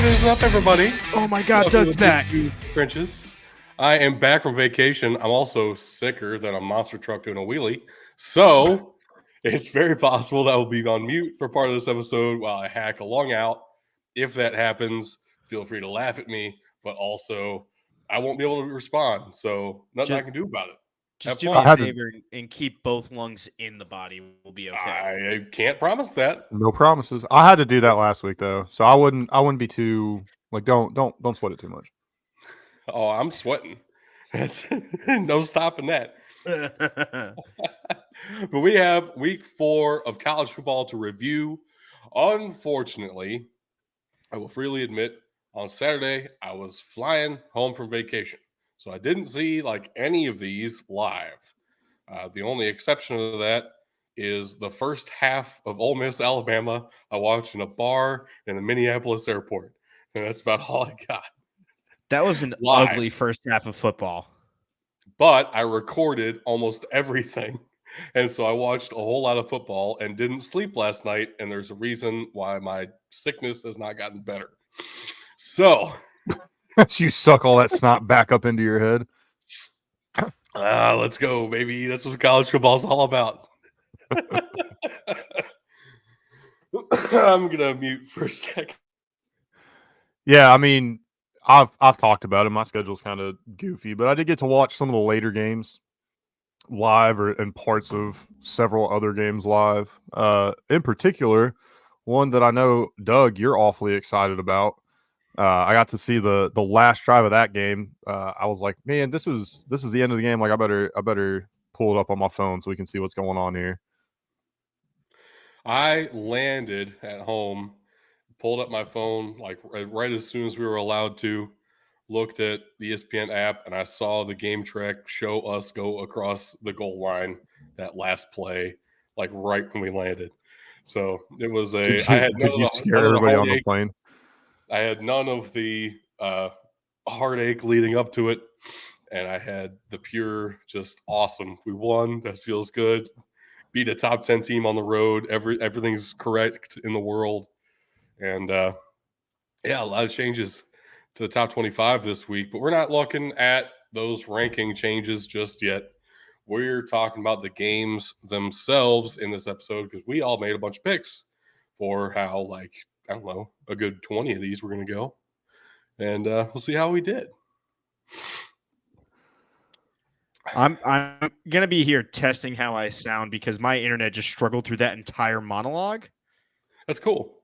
What is up, everybody? Oh my God, Doug's back. Trenches. I am back from vacation. I'm also sicker than a monster truck doing a wheelie. So it's very possible that I will be on mute for part of this episode while I hack a lung out. If that happens, feel free to laugh at me, but also I won't be able to respond. So nothing I can do about it. Just do me a favor and keep both lungs in the body. We'll be okay. I can't promise that. No promises. I had to do that last week though, so I wouldn't be too like don't sweat it too much. Oh, I'm sweating. That's no stopping that. But we have week 4 of college football to review. Unfortunately, I will freely admit, on Saturday, I was flying home from vacation. So I didn't see like any of these live. The only exception to that is the first half of Ole Miss, Alabama, I watched in a bar in the Minneapolis airport. And that's about all I got. That was an ugly first half of football. But I recorded almost everything. And so I watched a whole lot of football and didn't sleep last night. And there's a reason why my sickness has not gotten better. So you suck all that snot back up into your head. Let's go, baby. That's what college football is all about. I'm gonna mute for a second. Yeah, I mean, I've talked about it. My schedule's kind of goofy, but I did get to watch some of the later games live, and parts of several other games live. In particular, one that I know, Doug, you're awfully excited about. I got to see the last drive of that game. I was like, man, this is the end of the game. Like, I better pull it up on my phone so we can see what's going on here. I landed at home, pulled up my phone like right as soon as we were allowed to, looked at the ESPN app, and I saw the game track show us go across the goal line that last play, like right when we landed. So it was Did you scare everybody on the plane? I had none of the heartache leading up to it, and I had the pure just awesome. We won. That feels good. Beat a top 10 team on the road. Everything's correct in the world. And yeah, a lot of changes to the top 25 this week, but we're not looking at those ranking changes just yet. We're talking about the games themselves in this episode because we all made a bunch of picks for how, like, I don't know, a good 20 of these we're going to go. And we'll see how we did. I'm going to be here testing how I sound because my internet just struggled through that entire monologue. That's cool.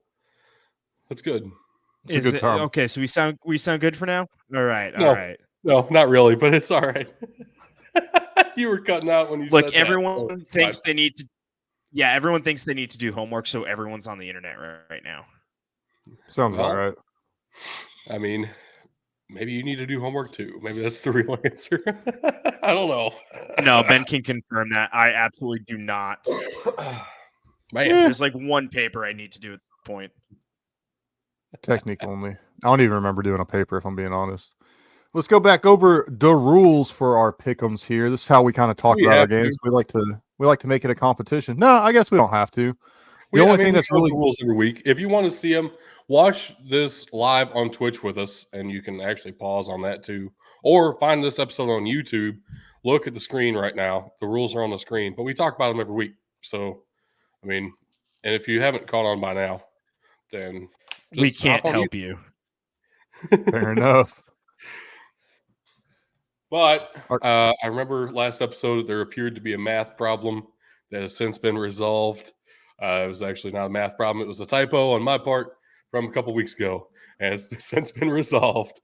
That's good. It's a good time. Okay, so we sound good for now? All right. No, not really, but it's all right. You were cutting out when you said that. Everyone thinks they need to. Yeah, everyone thinks they need to do homework, so everyone's on the internet right now. Sounds about right. I mean, maybe you need to do homework too. Maybe that's the real answer. I don't know. No, Ben can confirm that. I absolutely do not. Man, there's like one paper I need to do at this point. Technique only. I don't even remember doing a paper, if I'm being honest. Let's go back over the rules for our pick'ems here. This is how we kind of talk about our games. We like to make it a competition. No, I guess we don't have to. The only thing that's really rules every week. If you want to see them, watch this live on Twitch with us, and you can actually pause on that too, or find this episode on YouTube. Look at the screen right now. The rules are on the screen, but we talk about them every week. So, I mean, and if you haven't caught on by now, then we can't help you. Fair enough. But I remember last episode there appeared to be a math problem that has since been resolved. It was actually not a math problem. It was a typo on my part from a couple weeks ago, and it's since been resolved.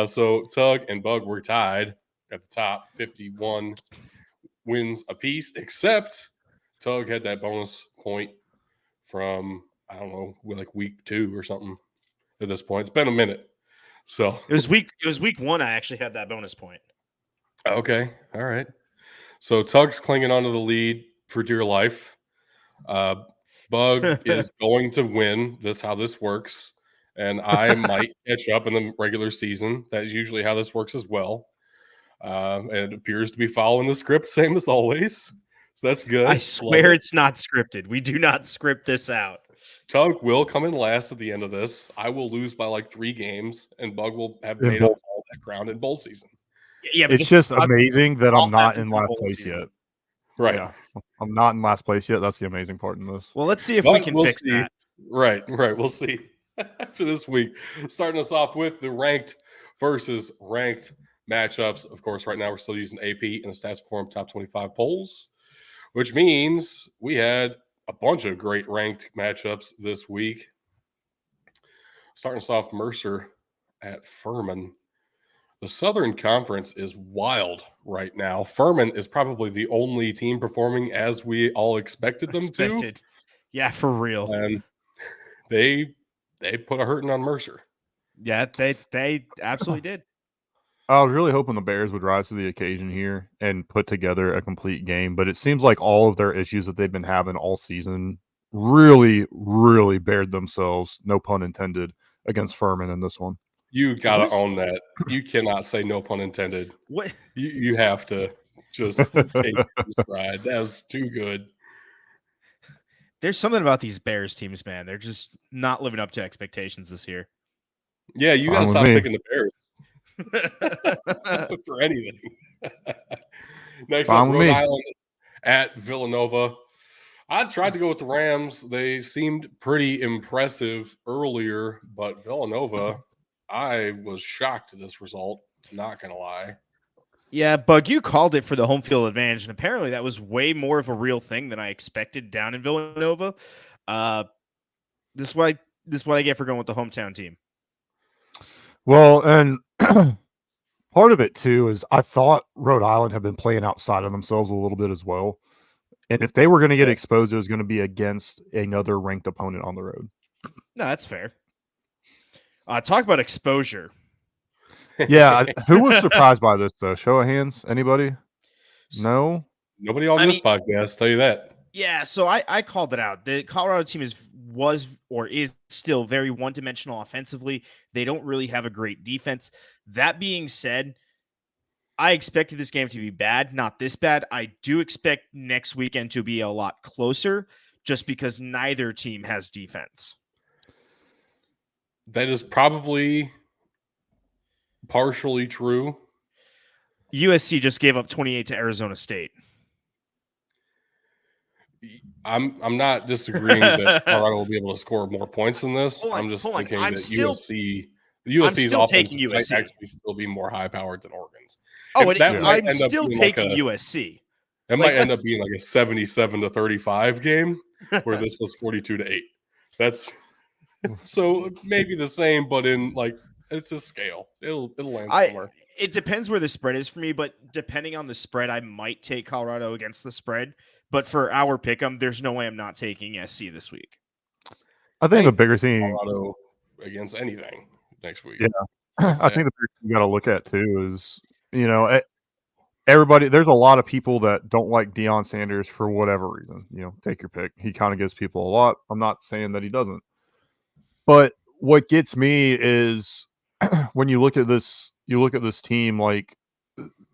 So Tug and Bug were tied at the top, 51 wins apiece, except Tug had that bonus point from, I don't know, like week 2 or something at this point. It's been a minute. So it was week 1 I actually had that bonus point. Okay. All right. So Tug's clinging onto the lead for dear life. Bug is going to win. That's how this works. And I might catch up in the regular season. That is usually how this works as well. And it appears to be following the script, same as always. So that's good. I swear it's not scripted. We do not script this out. Tug will come in last at the end of this. I will lose by like 3 games, and Bug will have In made bowl. up all that ground in bowl season. Yeah, but It's just I'll amazing that I'm not happen in through last bowl place season. yet. Right. Yeah, I'm not in last place yet. That's the amazing part in this. Well, let's see if we But can we'll fix see. that. Right. We'll see after this week. Starting us off with the ranked versus ranked matchups. Of course, right now we're still using AP and the Stats Forum Top 25 polls, which means we had a bunch of great ranked matchups this week. Starting us off, Mercer at Furman. The Southern Conference is wild right now. Furman is probably the only team performing as we all expected them to. Yeah, for real. And they put a hurting on Mercer. Yeah, they absolutely did. I was really hoping the Bears would rise to the occasion here and put together a complete game, but it seems like all of their issues that they've been having all season really, really bared themselves, no pun intended, against Furman in this one. You gotta own that. You cannot say no pun intended. What? You have to just take it in stride. That was too good. There's something about these Bears teams, man. They're just not living up to expectations this year. Yeah, you Fine gotta with stop me. picking the Bears for anything. Next Fine up, with Rhode me. Island at Villanova. I tried to go with the Rams. They seemed pretty impressive earlier, but Villanova, I was shocked at this result. Not gonna lie. Yeah, Bug, you called it for the home field advantage, and apparently that was way more of a real thing than I expected down in Villanova. This is what I get for going with the hometown team. Well, and part of it too is I thought Rhode Island had been playing outside of themselves a little bit as well. And if they were going to get exposed, it was going to be against another ranked opponent on the road. No, that's fair. Talk about exposure. Yeah, who was surprised by this though? Show of hands, anybody? No. Nobody on this podcast, tell you that. Yeah, so I called it out. The Colorado team is still very one-dimensional offensively. They don't really have a great defense. That being said, I expected this game to be bad, not this bad. I do expect next weekend to be a lot closer just because neither team has defense. That is probably partially true. USC just gave up 28 to Arizona State. I'm not disagreeing that Colorado will be able to score more points than this. I'm just thinking that USC's offense might actually still be more high-powered than Oregon's. I'm still taking USC. It might end up being like a 77-35 game where this was 42-8. That's so maybe the same, but in like it's a scale. It'll land somewhere. It depends where the spread is for me, but depending on the spread, I might take Colorado against the spread. But for our pick'em, there's no way I'm not taking SC this week. I think the bigger thing Colorado against anything next week. Yeah, I think the bigger thing you got to look at too is everybody. There's a lot of people that don't like Deion Sanders for whatever reason. Take your pick. He kind of gives people a lot. I'm not saying that he doesn't, but what gets me is when you look at this team like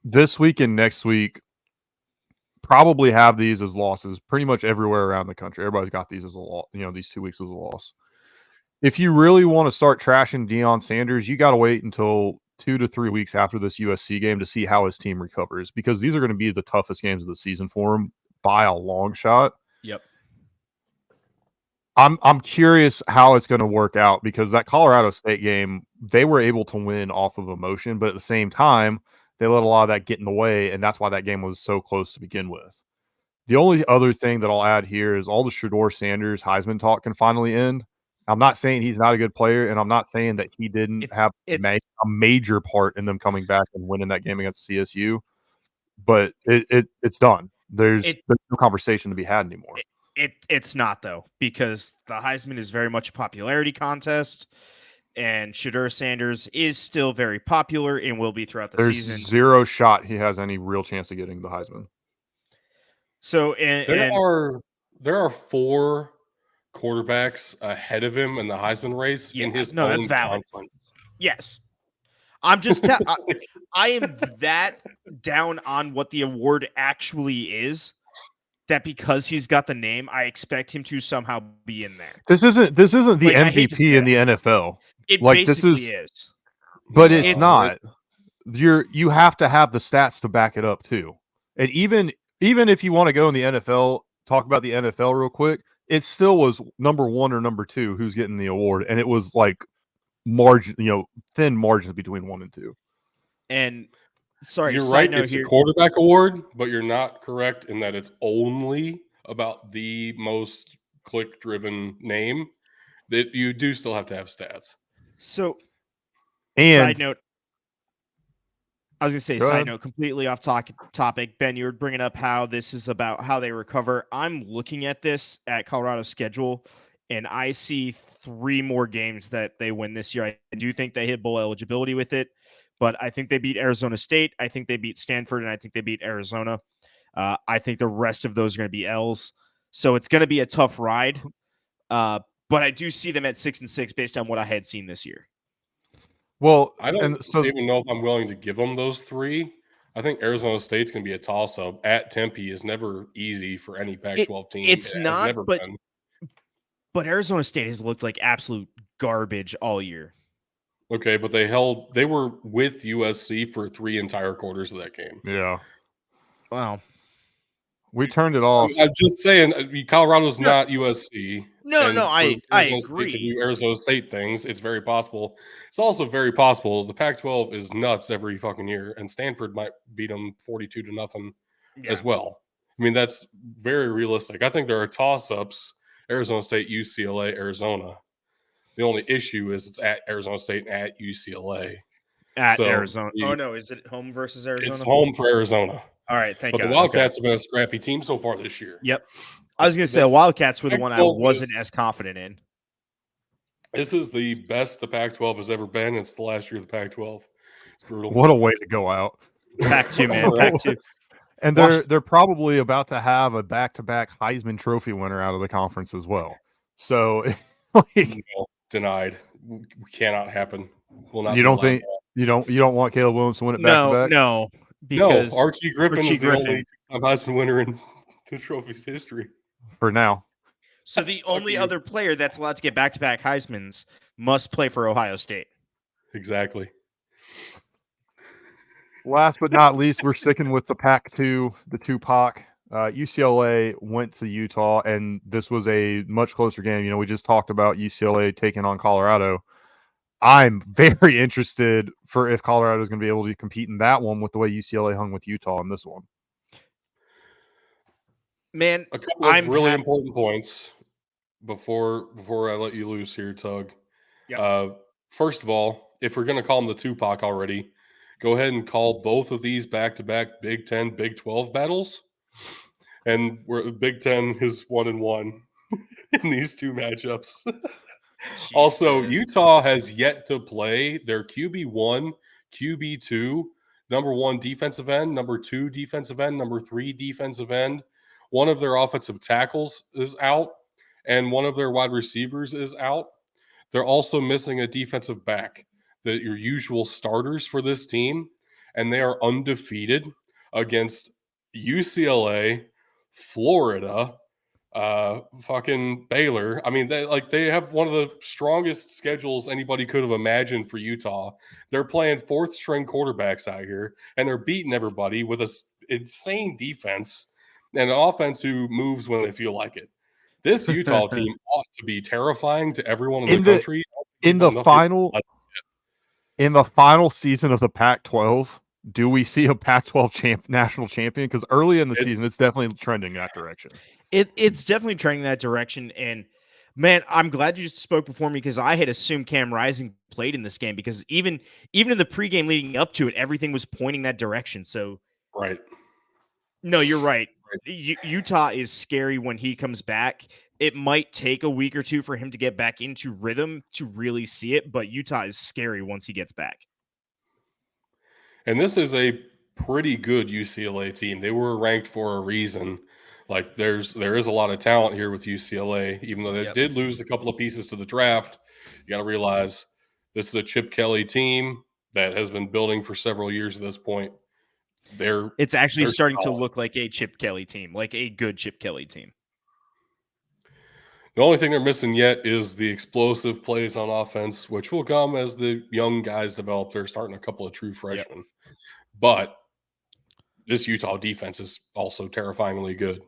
this week and next week. Probably have these as losses pretty much everywhere around the country. Everybody's got these as a loss, these 2 weeks as a loss. If you really want to start trashing Deion Sanders, you got to wait until 2 to 3 weeks after this USC game to see how his team recovers, because these are going to be the toughest games of the season for him by a long shot. Yep. I'm curious how it's going to work out, because that Colorado State game, they were able to win off of emotion, but at the same time, they let a lot of that get in the way, and that's why that game was so close to begin with. The only other thing that I'll add here is all the Shedeur Sanders Heisman talk can finally end. I'm not saying he's not a good player, and I'm not saying that he didn't have a major part in them coming back and winning that game against CSU, but it's done. There's no conversation to be had anymore. It's not, though, because the Heisman is very much a popularity contest. And Shedeur Sanders is still very popular and will be throughout the season. There's zero shot he has any real chance of getting the Heisman. So there are 4 quarterbacks ahead of him in the Heisman race in his own that's valid. conference. Yes. I'm just I am that down on what the award actually is that because he's got the name, I expect him to somehow be in there. This isn't the Like, I hate to MVP say in that. the NFL. It Like, this basically is, is. but it's No, not. You have to have the stats to back it up too. And even if you want to go in the NFL, talk about the NFL real quick, it still was number 1 or number 2 who's getting the award, and it was like thin margins between 1 and 2. And sorry, You're side right. note It's here. a quarterback award, but you're not correct in that it's only about the most click-driven name. That you do still have to have stats. So, And side note. I was going to say, Go side ahead. note, completely off topic. Ben, you were bringing up how this is about how they recover. I'm looking at this at Colorado's schedule, and I see 3 more games that they win this year. I do think they hit bowl eligibility with it, but I think they beat Arizona State. I think they beat Stanford, and I think they beat Arizona. I think the rest of those are going to be L's. So it's going to be a tough ride, but I do see them at 6-6 based on what I had seen this year. well, I don't and so even know if I'm willing to give them those 3. I think Arizona State's going to be a toss-up. At Tempe is never easy for any Pac-12 team. It's It has not, never been. but Arizona State has looked like absolute garbage all year. Okay, but they were with USC for 3 entire quarters of that game. yeah, Wow. we turned it off. I'm just saying, Colorado's No. not USC. No, and I for Arizona State to agree. do Arizona State things, it's very possible. It's also very possible the Pac-12 is nuts every fucking year, and Stanford might beat them 42-0 as well. I mean, that's very realistic. I think there are toss-ups: Arizona State, UCLA, Arizona. The only issue is it's at Arizona State and at UCLA. At So Arizona. Oh no, is it home versus Arizona? it's home for Arizona. All right, thank But God. the Wildcats have been a scrappy team so far this year. Yep. I was going to say the Wildcats were the one I Pac-12 wasn't is- as confident in. This is the best the Pac-12 has ever been. It's the last year of the Pac-12. It's brutal. What a way to go out. Pac-2, man. Pac-2. And they're probably about to have a back-to-back Heisman Trophy winner out of the conference as well. So, No, denied. We cannot happen. Will not. You don't think you don't want Caleb Williams to win it back-to-back? No, because Archie Griffin Archie is the Griffin. only Heisman winner in the trophy's history. For now. So the only you. other player that's allowed to get back-to-back Heismans must play for Ohio State. Exactly. Last but not least, we're sticking with the Pac-2, the 2 PAC. UCLA went to Utah, and this was a much closer game. You know, we just talked about UCLA taking on Colorado. I'm very interested for if Colorado is going to be able to compete in that one with the way UCLA hung with Utah in this one. Man, A couple of really important points before I let you loose here, Tug. Yep. First of all, if we're going to call them the 2 PAC already, go ahead and call both of these back-to-back Big 10, Big 12 battles. And Big 10 is 1-1 in these 2 matchups. Also, Utah has yet to play their QB1, QB2, number 1 defensive end, number 2 defensive end, number 3 defensive end. One of their offensive tackles is out, and one of their wide receivers is out. They're also missing a defensive back, your usual starters for this team, and they are undefeated against UCLA, Florida, fucking Baylor. I mean, they have one of the strongest schedules anybody could have imagined for Utah. They're playing 4th string quarterbacks out here, and they're beating everybody with an insane defense and an offense who moves when they feel like it. This Utah team ought to be terrifying to everyone in the country. In the final season of the Pac-12, do we see a Pac-12 national champion? Because early in the season, it's definitely trending that direction. It's definitely trending that direction. And man, I'm glad you spoke before me because I had assumed Cam Rising played in this game because even in the pregame leading up to it, everything was pointing that direction. So right. No, you're right. Utah is scary when he comes back. It might take a week or 2 for him to get back into rhythm to really see it, but Utah is scary once he gets back. And this is a pretty good UCLA team. They were ranked for a reason. Like there is a lot of talent here with UCLA, even though they did lose a couple of pieces to the draft. You got to realize this is a Chip Kelly team that has been building for several years at this point. It's actually they're starting to solid. look like a Chip Kelly team, like a good Chip Kelly team. The only thing they're missing yet is the explosive plays on offense, which will come as the young guys develop. They're starting a couple of true freshmen. Yep. But this Utah defense is also terrifyingly good.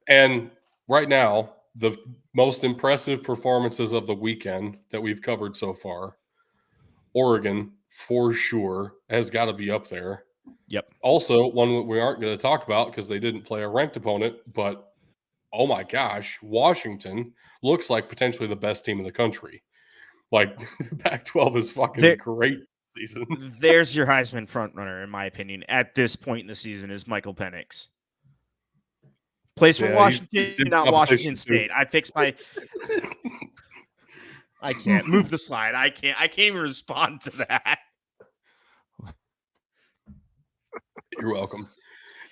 And right now, the most impressive performances of the weekend that we've covered so far, Oregon, for sure, has got to be up there. Yep. Also, one we aren't going to talk about because they didn't play a ranked opponent, but oh my gosh, Washington looks like potentially the best team in the country. Like, the Pac-12 is fucking great this season. There's your Heisman frontrunner, in my opinion, at this point in the season, is Michael Penix. Plays for Washington, not Washington State. I fixed my... I can't move the slide. I can't even respond to that. You're welcome.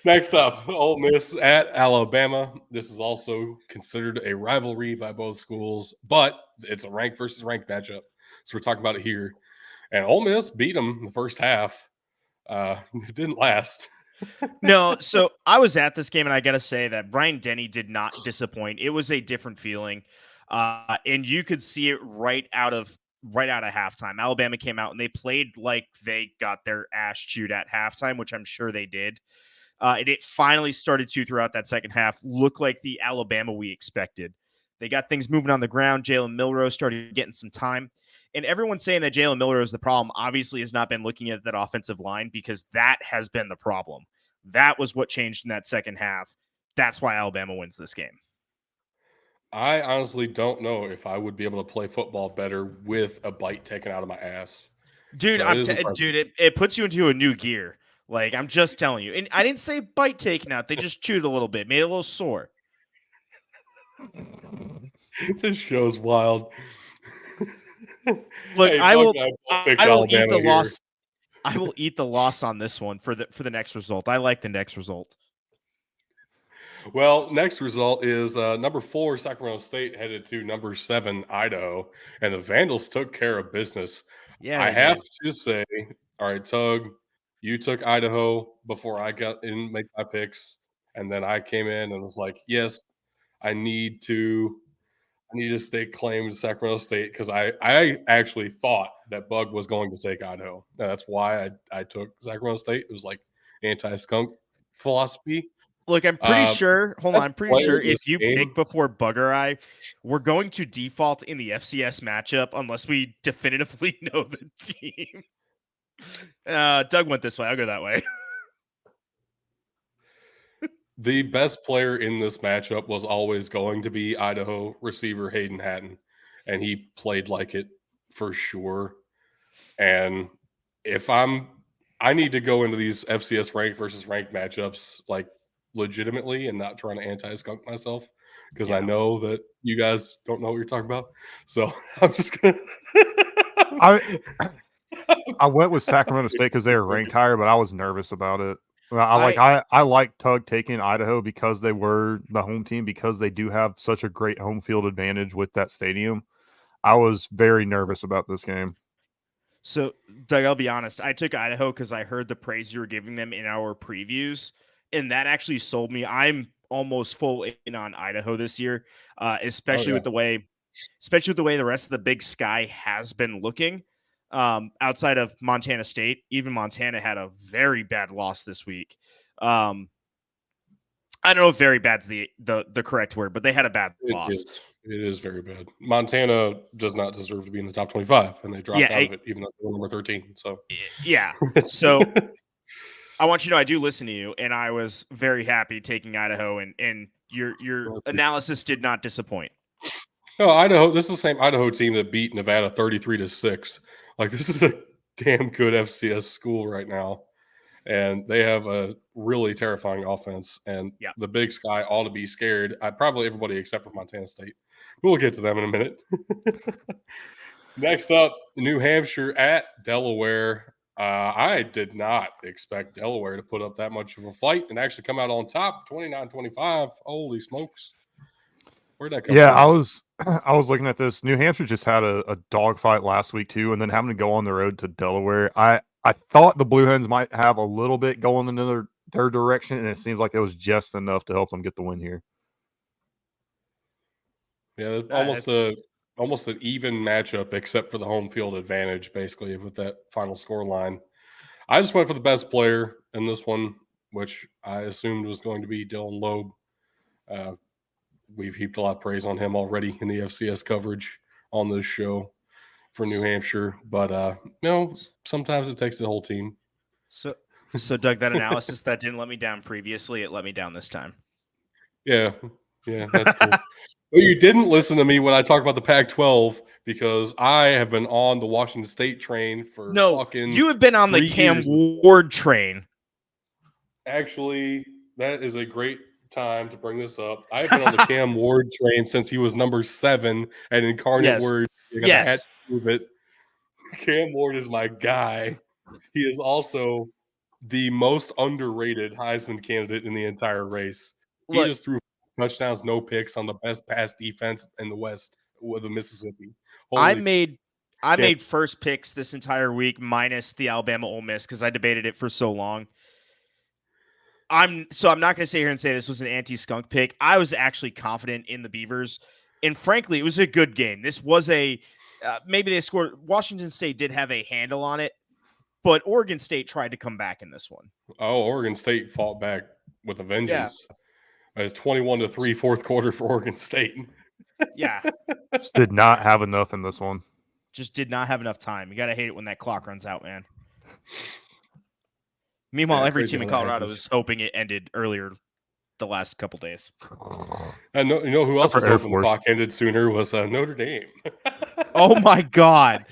Next up, Ole Miss at Alabama. This is also considered a rivalry by both schools, but it's a ranked versus ranked matchup. So we're talking about it here. And Ole Miss beat them in the first half. It didn't last. No, so I was at this game, and I got to say that Brian Denny did not disappoint. It was a different feeling, and you could see it right out of halftime. Alabama came out, and they played like they got their ass chewed at halftime, which I'm sure they did. And it finally started to, throughout that second half, look like the Alabama we expected. They got things moving on the ground. Jalen Milroe started getting some time. And everyone's saying that Jalen Milroe is the problem, obviously has not been looking at that offensive line, because that has been the problem. That was what changed in that second half. That's why Alabama wins this game. I honestly don't know if I would be able to play football better with a bite taken out of my ass. Dude, so it puts you into a new gear. Like, I'm just telling you. And I didn't say bite taken out. They just chewed a little bit, made it a little sore. This show's wild. Look, hey, I will eat the loss. I will eat the loss on this one for the next result. I like the next result. Well, next result is number 4 Sacramento State headed to number 7 Idaho, and the Vandals took care of business. Yeah, I have to say, all right, Tug, you took Idaho before I got in, make my picks, and then I came in and was like, yes, I need to stake claim to Sacramento State, because I actually thought that Bug was going to take Idaho. And that's why I took Sacramento State. It was like anti-skunk philosophy. Look, I'm pretty sure. Hold on, I'm pretty sure if you pick before Bugger Eye, we're going to default in the FCS matchup unless we definitively know the team. Doug went this way. I'll go that way. The best player in this matchup was always going to be Idaho receiver Hayden Hatton, and he played like it for sure. And if I need to go into these FCS ranked versus ranked matchups like legitimately and not trying to anti-skunk myself, because I know that you guys don't know what you're talking about. So I'm just gonna I went with Sacramento State because they were ranked higher, but I was nervous about it. I like Tug taking Idaho because they were the home team, because they do have such a great home field advantage with that stadium. I was very nervous about this game. So, Doug, I'll be honest. I took Idaho because I heard the praise you were giving them in our previews, and that actually sold me. I'm almost full in on Idaho this year, especially with the way the rest of the Big Sky has been looking. Outside of Montana State, even Montana had a very bad loss this week. I don't know if very bad's the correct word, but they had a bad loss. It is very bad. Montana does not deserve to be in the top 25, and they dropped out of it, even though they were number 13. So yeah. So I want you to know I do listen to you, and I was very happy taking Idaho, and your analysis did not disappoint. No, Idaho. This is the same Idaho team that beat Nevada 33-6. Like, this is a damn good FCS school right now, and they have a really terrifying offense. And the Big Sky ought to be scared. Probably everybody except for Montana State. We'll get to them in a minute. Next up, New Hampshire at Delaware. I did not expect Delaware to put up that much of a fight and actually come out on top, 29-25. Holy smokes. Where'd that come from? I was looking at this. New Hampshire just had a dogfight last week too, and then having to go on the road to Delaware. I I thought the Blue Hens might have a little bit going in their direction, and it seems like it was just enough to help them get the win here. Yeah, almost an even matchup, except for the home field advantage, basically, with that final score line. I just went for the best player in this one, which I assumed was going to be Dylan Loeb. We've heaped a lot of praise on him already in the FCS coverage on this show for New Hampshire, but sometimes it takes the whole team. So Doug, that analysis that didn't let me down previously, it let me down this time. Yeah, that's cool. But you didn't listen to me when I talked about the Pac-12 because I have been on the Washington State train for you have been on the Cam Ward train. Actually, that is a great time to bring this up. I've been on the Cam Ward train since he was number 7 at Incarnate Word. I had to prove it. Cam Ward is my guy. He is also the most underrated Heisman candidate in the entire race. He just threw touchdowns, no picks on the best pass defense in the West with the Mississippi. I made first picks this entire week minus the Alabama Ole Miss because I debated it for so long. I'm not going to sit here and say this was an anti-skunk pick. I was actually confident in the Beavers, and frankly, it was a good game. This was maybe they scored. Washington State did have a handle on it, but Oregon State tried to come back in this one. Oh, Oregon State fought back with a vengeance. Yeah. 21-3 fourth quarter for Oregon State. Yeah. Just did not have enough in this one. Just did not have enough time. You got to hate it when that clock runs out, man. Meanwhile, every team in Colorado is hoping it ended earlier the last couple days. And you know who else was hoping the clock ended sooner was Notre Dame. Oh, my God.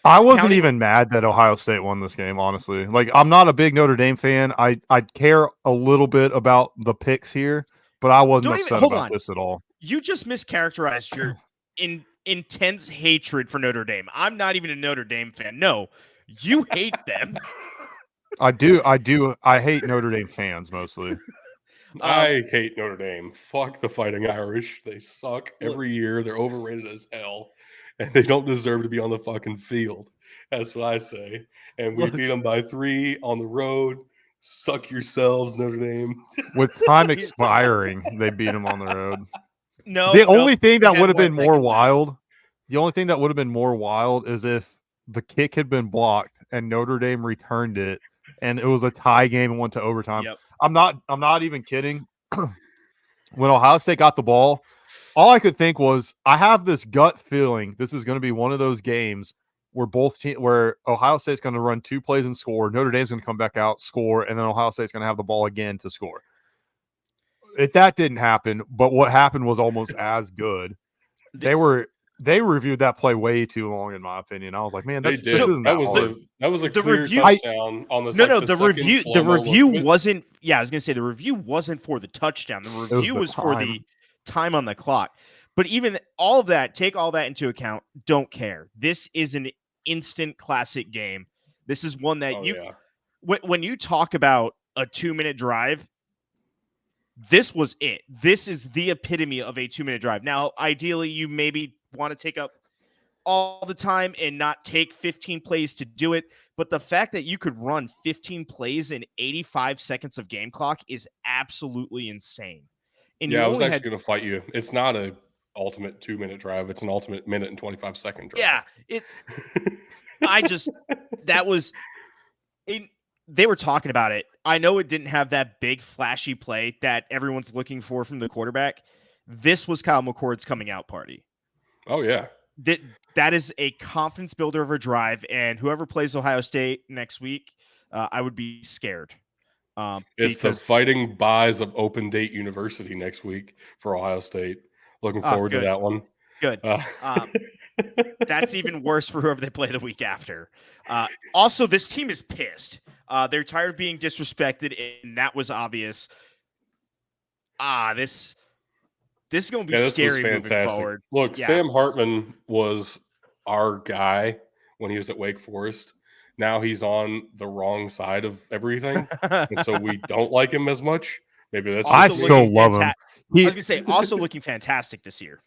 I wasn't even mad that Ohio State won this game, honestly. Like, I'm not a big Notre Dame fan. I care a little bit about the picks here, but I wasn't upset about this at all. You just mischaracterized your intense hatred for Notre Dame. I'm not even a Notre Dame fan. No, you hate them. I do. I hate Notre Dame fans mostly. I hate Notre Dame. Fuck the Fighting Irish. They suck every year. They're overrated as hell. And they don't deserve to be on the fucking field. That's what I say. And we beat them by 3 on the road. Suck yourselves, Notre Dame. With time expiring, they beat them on the road. No. The only thing that would have been more wild, is if the kick had been blocked and Notre Dame returned it, and it was a tie game and went to overtime. Yep. I'm not even kidding. When Ohio State got the ball, all I could think was, I have this gut feeling this is going to be one of those games where where Ohio State's going to run 2 plays and score, Notre Dame's going to come back out, score, and then Ohio State's going to have the ball again to score. That didn't happen, but what happened was almost as good. They reviewed that play way too long, in my opinion. I was like, man, this isn't that was a clear touchdown on the the review wasn't. Yeah, I was gonna say the review wasn't for the touchdown. The review was for the time on the clock. But even all of that, take all that into account. Don't care. This is an instant classic game. This is one that when you talk about a 2-minute drive, this was it. This is the epitome of a 2-minute drive. Now, ideally, you maybe want to take up all the time and not take 15 plays to do it. But the fact that you could run 15 plays in 85 seconds of game clock is absolutely insane. And I was actually going to fight you. It's not an ultimate 2-minute drive. It's an ultimate minute and 25-second drive. Yeah. They were talking about it. I know it didn't have that big flashy play that everyone's looking for from the quarterback. This was Kyle McCord's coming out party. Oh, yeah. That is a confidence builder of a drive, and whoever plays Ohio State next week, I would be scared. It's the Fighting Buys of Open Date University next week for Ohio State. Looking forward to that one. Good. That's even worse for whoever they play the week after. Also, this team is pissed. They're tired of being disrespected, and that was obvious. This is going to be scary moving forward. Look, Sam Hartman was our guy when he was at Wake Forest. Now he's on the wrong side of everything, and so we don't like him as much. Maybe that's. I still love him. I was going to say, also looking fantastic this year.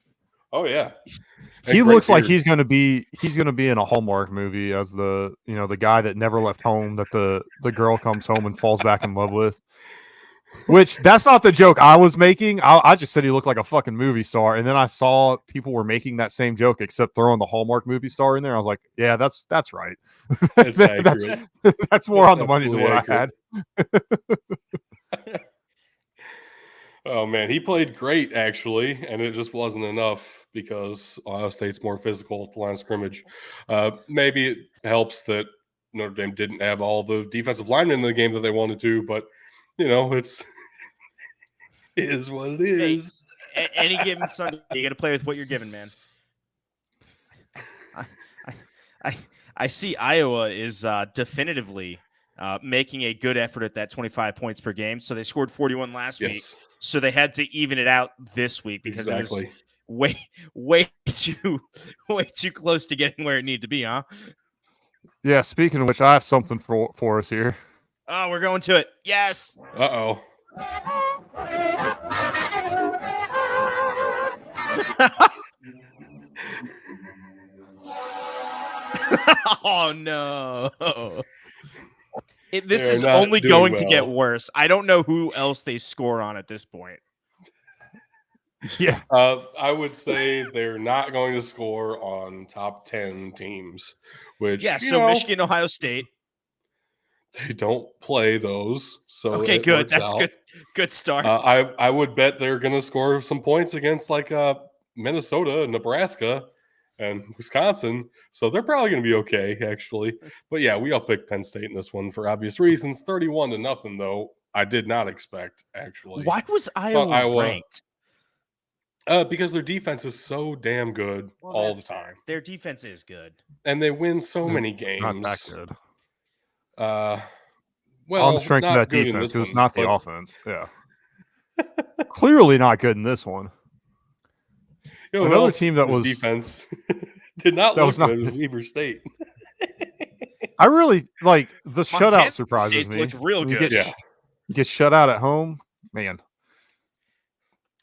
Oh yeah. He And great looks like beard. he's gonna be in a Hallmark movie as the the guy that never left home that the girl comes home and falls back in love with. Which that's not the joke I was making. I just said he looked like a fucking movie star, and then I saw people were making that same joke except throwing the Hallmark movie star in there. I was like, yeah, that's right. It's that's accurate. that's more It's on the money than what absolutely I had. Oh man, he played great actually, and it just wasn't enough because Ohio State's more physical at the line of scrimmage. Maybe it helps that Notre Dame didn't have all the defensive linemen in the game that they wanted to, but it's it is what it is. Any given Sunday, you got to play with what you're given, man. I see Iowa is definitively making a good effort at that 25 points per game. So they scored 41 last week. So they had to even it out this week because it was way too close to getting where it needed to be, huh? Yeah, speaking of which, I have something for us here. Oh, we're going to it. Yes. Uh-oh. Oh no. This is only going to get worse. I don't know who else they score on at this point. Yeah. I would say they're not going to score on top 10 teams, which so Michigan, Ohio State. They don't play those. So okay, good. That's good. Good start. I would bet they're going to score some points against like Minnesota, Nebraska, and Wisconsin. So they're probably going to be okay, actually. But yeah, we all picked Penn State in this one for obvious reasons. 31-0, though. I did not expect, actually. Why was Iowa ranked? Because their defense is so damn good all the time. Their defense is good. And they win so many games. Not that good. Well, on the strength of that defense because it's not the offense. Yeah. Clearly not good in this one. Another team that was defense did not look good as Weber State. I really like the shutout surprises me. Looked real good. You get shut out at home, man.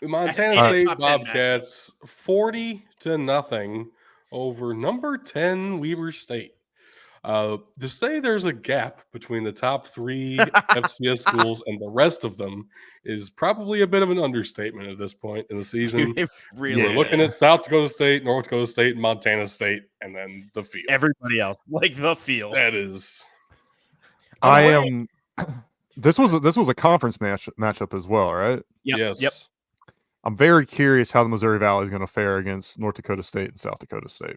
Montana State Bobcats 40-0 over number 10 Weber State. To say there's a gap between the top 3 FCS schools and the rest of them is probably a bit of an understatement at this point in the season. We're looking at South Dakota State, North Dakota State, and Montana State, and then the field. Everybody else, like the field. That is. I am. This was a conference matchup as well, right? Yes. Yep. I'm very curious how the Missouri Valley is going to fare against North Dakota State and South Dakota State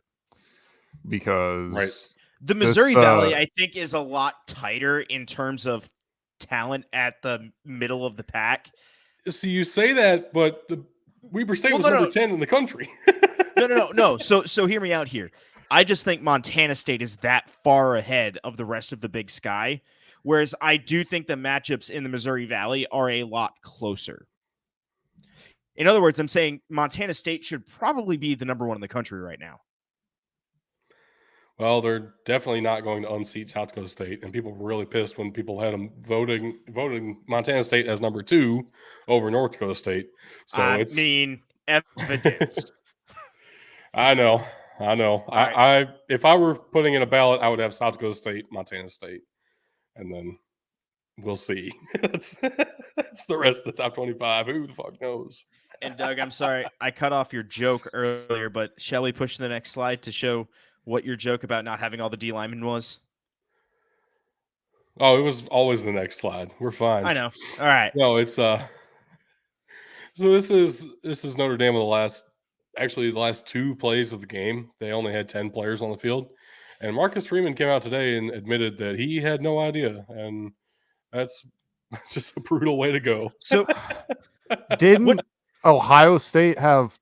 because the Missouri Valley, I think, is a lot tighter in terms of talent at the middle of the pack. So you say that, but the Weber State was number 10 in the country. No. So hear me out here. I just think Montana State is that far ahead of the rest of the Big Sky, whereas I do think the matchups in the Missouri Valley are a lot closer. In other words, I'm saying Montana State should probably be the number 1 in the country right now. Well, they're definitely not going to unseat South Dakota State, and people were really pissed when people had them voting Montana State as number 2 over North Dakota State. So evidence. I know. Right. If I were putting in a ballot, I would have South Dakota State, Montana State, and then we'll see. That's the rest of the top 25. Who the fuck knows? And Doug, I'm sorry, I cut off your joke earlier, but shall we push to the next slide to show what your joke about not having all the D linemen was? Oh, it was always the next slide. We're fine. I know. All right. No, it's so this is Notre Dame with the last 2 plays of the game. They only had 10 players on the field. And Marcus Freeman came out today and admitted that he had no idea. And that's just a brutal way to go. So didn't Ohio State have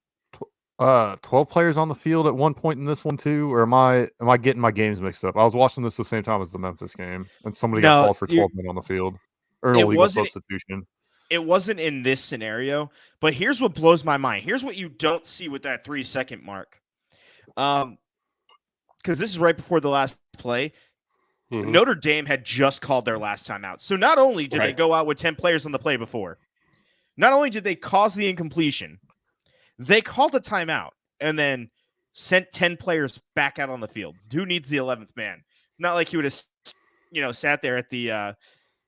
12 players on the field at one point in this one too, or am I getting my games mixed up? I was watching this the same time as the Memphis game, and somebody got called for 12 men on the field. Early legal substitution. It wasn't in this scenario, but here's what blows my mind. Here's what you don't see with that 3-second mark. Because this is right before the last play. Mm-hmm. Notre Dame had just called their last time out. So not only did they go out with 10 players on the play before, not only did they cause the incompletion, they called a timeout. and then sent 10 players back out on the field. Who needs the 11th man? Not like he would have, sat there at the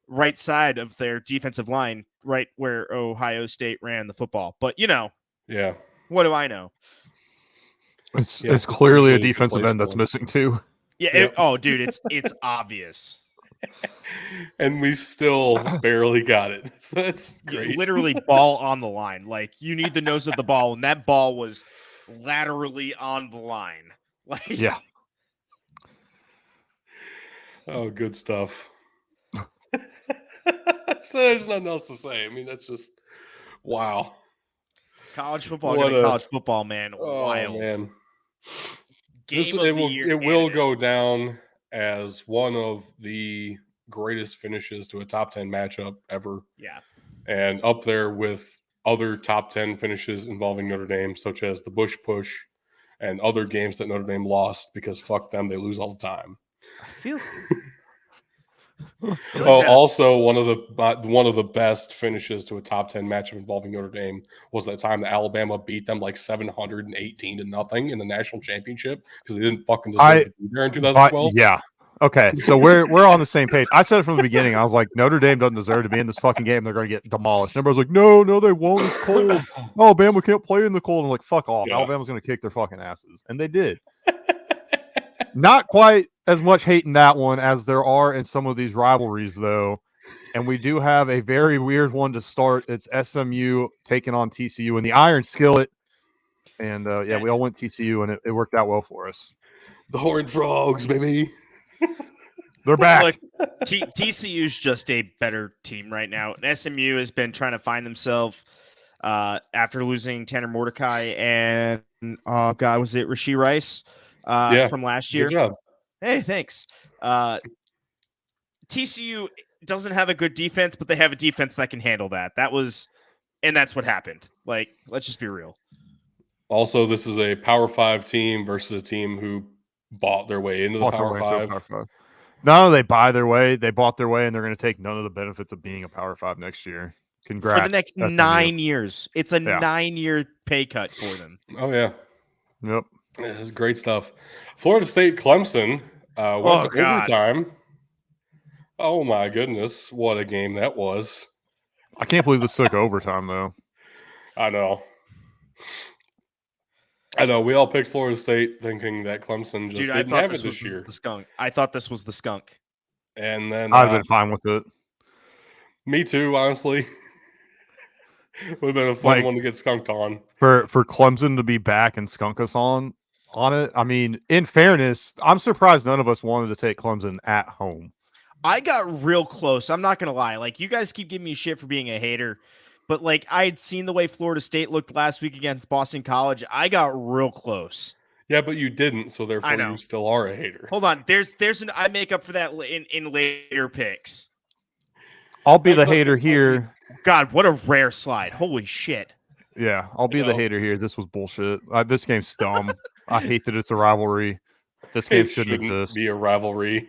right side of their defensive line, right where Ohio State ran the football. But, Yeah. what do I know? It's clearly a defensive end that's missing too. Yeah. Yep. Dude, it's obvious. And we still barely got it. So that's great. Literally ball on the line. Like, you need the nose of the ball, and that ball was laterally on the line. Like, Yeah. Oh, good stuff. So there's nothing else to say. I mean, that's just wow. College football, college football, man. Wild. Man. It will go down as one of the greatest finishes to a top 10 matchup ever. Yeah. And up there with other top 10 finishes involving Notre Dame, such as the Bush Push and other games that Notre Dame lost because fuck them, they lose all the time. I feel also one of the best finishes to a top 10 matchup involving Notre Dame was that time that Alabama beat them like 718-0 in the national championship because they didn't fucking deserve to be there in 2012. Yeah. Okay, so we're on the same page. I said it from the beginning. I was like, Notre Dame doesn't deserve to be in this fucking game. They're going to get demolished. And everybody's like, no, they won't. It's cold. Alabama can't play in the cold. I'm like, fuck off. Yeah. Alabama's going to kick their fucking asses. And they did. Not quite as much hate in that one as there are in some of these rivalries, though. And we do have a very weird one to start. It's SMU taking on TCU in the Iron Skillet. And, we all went TCU, and it worked out well for us. The Horned Frogs, baby. They're back. Look, TCU's just a better team right now. And SMU has been trying to find themselves after losing Tanner Mordecai and, was it Rashee Rice from last year? Good job. Hey, thanks. TCU doesn't have a good defense, but they have a defense that can handle that. And that's what happened. Like, let's just be real. Also, this is a Power 5 team versus a team who bought their way into the Power 5. No, they buy their way. They bought their way, and they're going to take none of the benefits of being a Power 5 next year. Congrats. For the next 9 years. It's a 9-year pay cut for them. Oh, yeah. Yep. Yeah, great stuff. Florida State Clemson went to overtime. Oh, my goodness. What a game that was. I can't believe this took overtime, though. I know. We all picked Florida State thinking that Clemson just didn't have it this year. The skunk. I thought this was the skunk. And then I'd have been fine with it. Me too, honestly. Would have been a fun one to get skunked on. For Clemson to be back and skunk us on it. I mean, in fairness, I'm surprised none of us wanted to take Clemson at home. I got real close. I'm not going to lie. Like, you guys keep giving me shit for being a hater. But, like, I had seen the way Florida State looked last week against Boston College. I got real close. Yeah, but you didn't, so therefore you still are a hater. Hold on. I make up for that in later picks. I'll be the hater here. God, what a rare slide. Holy shit. Yeah, I'll be the hater here. This was bullshit. This game's dumb. I hate that it's a rivalry. This game shouldn't exist. Be a rivalry.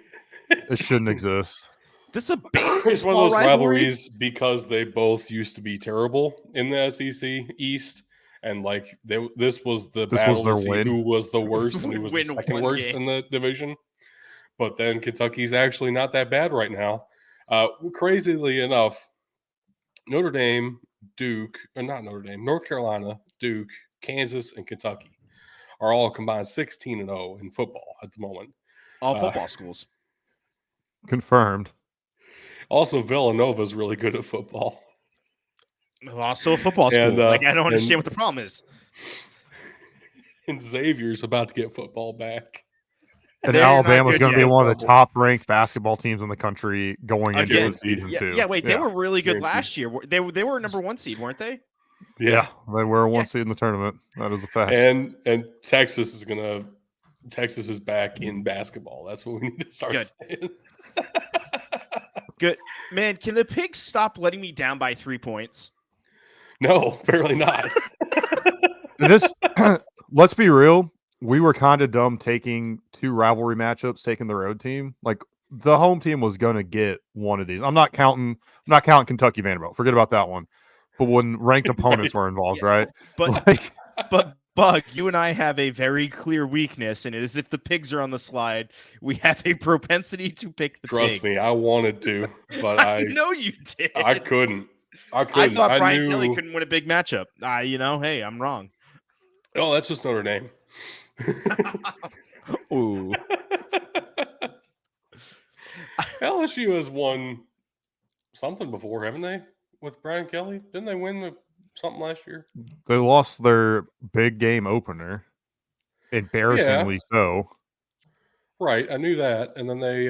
It shouldn't exist. This is it's one of those rivalries because they both used to be terrible in the SEC East, and like this was the battle to see who was the worst and who was the second worst in the division. But then Kentucky's actually not that bad right now. Crazily enough, North Carolina, Duke, Kansas, and Kentucky are all combined 16-0 in football at the moment. All football schools. Confirmed. Also, Villanova is really good at football. Also a football school. I don't understand what the problem is. And Xavier's about to get football back. And Alabama's going to be one of the top-ranked basketball teams in the country going into the season, too. Yeah, wait, they were really good last year. They were a number 1 seed, weren't they? Yeah, they were a 1 seed in the tournament. That is a fact. And Texas is back in basketball. That's what we need to start saying. Good. Man, can the Pigs stop letting me down by 3 points? No, apparently not. Let's be real. We were kind of dumb taking 2 rivalry matchups, taking the road team. Like, the home team was going to get one of these. I'm not counting Kentucky Vanderbilt. Forget about that one. But when ranked opponents were involved, right? But Bug, you and I have a very clear weakness, and it is if the pigs are on the slide, we have a propensity to pick the Trust pigs. me, I wanted to, but I know you did. I couldn't. I thought Brian Kelly knew. couldn't win a big matchup. Hey, I'm wrong. Oh, that's just Notre Dame. Ooh. LSU has won something before, haven't they? With Brian Kelly, didn't they win something last year? They lost their big game opener, embarrassingly so. Right, I knew that, and then they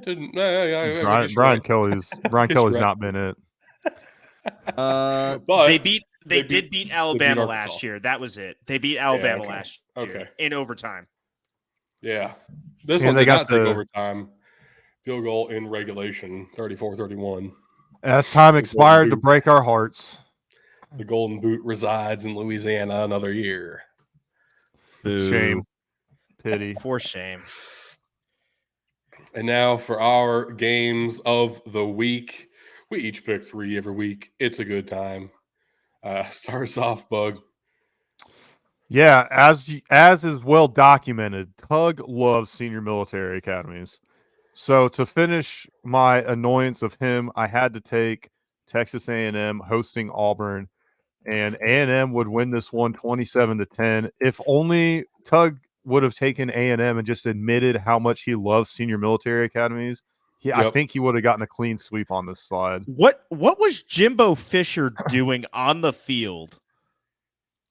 didn't. I guess you're Brian right. Kelly's not been it. But They did beat Alabama last Arkansas. year. That was it. They beat Alabama okay. last year in overtime. Yeah. This And one they did got not take overtime. Field goal in regulation, 34-31. As time expired to break our hearts. The Golden Boot resides in Louisiana another year. Boo. Shame. Pity. For shame. And now for our games of the week. We each pick 3 every week. It's a good time. Starts off, Bug. Yeah, as is well documented, Tug loves senior military academies. So to finish my annoyance of him, I had to take Texas A&M hosting Auburn, and A&M would win this one 27-10. If only Tug would have taken A&M and just admitted how much he loves senior military academies, I think he would have gotten a clean sweep on this slide. What was Jimbo Fisher doing on the field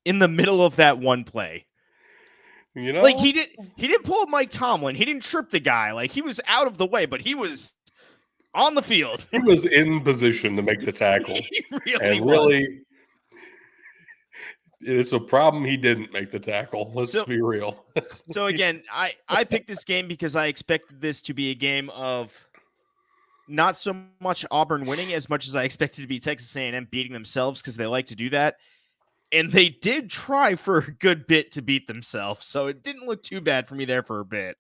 in the middle of that one play? You know, like he didn't pull Mike Tomlin. He didn't trip the guy. Like he was out of the way, but he was on the field. He was in position to make the tackle. He really was. It's a problem he didn't make the tackle. Let's be real. So again, I picked this game because I expected this to be a game of not so much Auburn winning as much as I expected to be Texas A&M beating themselves because they like to do that. And they did try for a good bit to beat themselves, so it didn't look too bad for me there for a bit.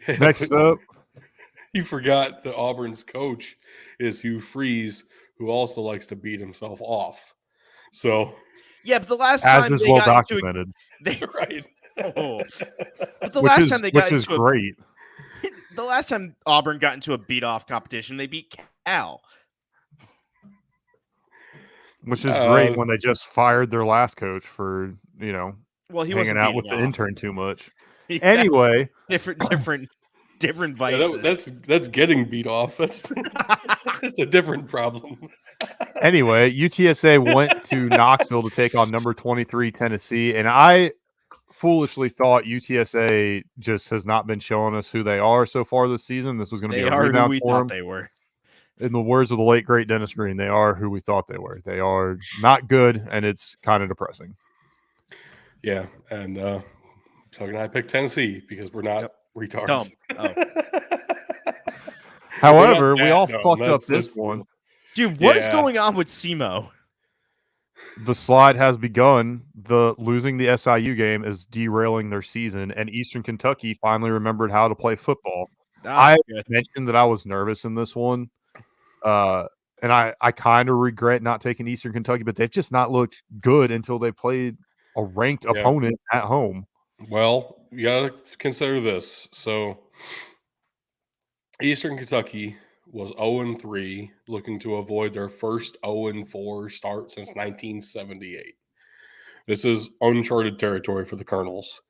Next up, you forgot that Auburn's coach is Hugh Freeze, who also likes to beat himself off. So, yeah, but the last time they well got documented, right? Oh, but the last time they got into great. The last time Auburn got into a beat-off competition, they beat Cal. Which is great when they just fired their last coach for, he hanging out with the off. intern too much. Yeah. Anyway. Different vices. Yeah, that's getting beat off. That's a different problem. Anyway, UTSA went to Knoxville to take on number 23 Tennessee, and I foolishly thought UTSA just has not been showing us who they are so far this season. This was going to be a rebound for them. They were. In the words of the late great Dennis Green, they are who we thought they were. They are not good, and it's kind of depressing. Yeah, and Tug and I picked Tennessee because we're not retards. Oh. However, we all fucked up this one. Dude, what is going on with SEMO? The slide has begun. Losing the SIU game is derailing their season, and Eastern Kentucky finally remembered how to play football. I mentioned that I was nervous in this one. And I kind of regret not taking Eastern Kentucky, but they've just not looked good until they played a ranked opponent at home. Well, you got to consider this. So, Eastern Kentucky was 0-3, looking to avoid their first 0-4 start since 1978. This is uncharted territory for the Colonels.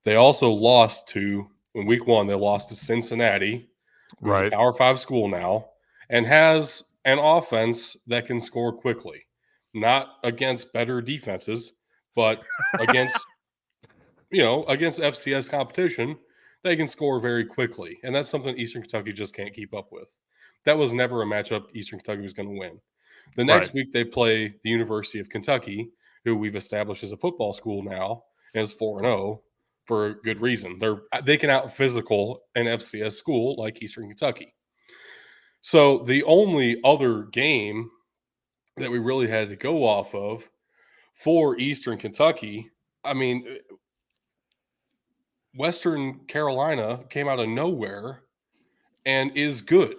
They also lost in week 1, they lost to Cincinnati, who's a Power 5 school now, and has an offense that can score quickly. Not against better defenses, but against FCS competition, they can score very quickly. And that's something Eastern Kentucky just can't keep up with. That was never a matchup Eastern Kentucky was going to win. The next week, they play the University of Kentucky, who we've established as a football school now, and is 4-0 for a good reason. They can out-physical an FCS school like Eastern Kentucky. So the only other game that we really had to go off of for Eastern Kentucky, I mean, Western Carolina came out of nowhere and is good.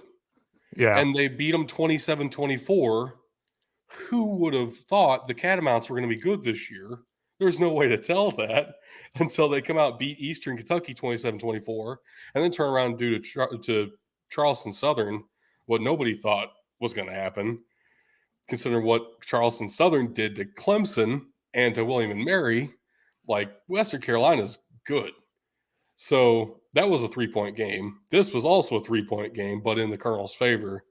Yeah. And they beat them 27-24 who would have thought the Catamounts were going to be good this year? There's no way to tell that until they come out, beat Eastern Kentucky 27-24, and then turn around and do to Charleston Southern what nobody thought was going to happen, considering what Charleston Southern did to Clemson and to William and Mary. Like, Western Carolina's good. So that was a 3-point game. This was also a 3-point game, but in the Colonel's favor.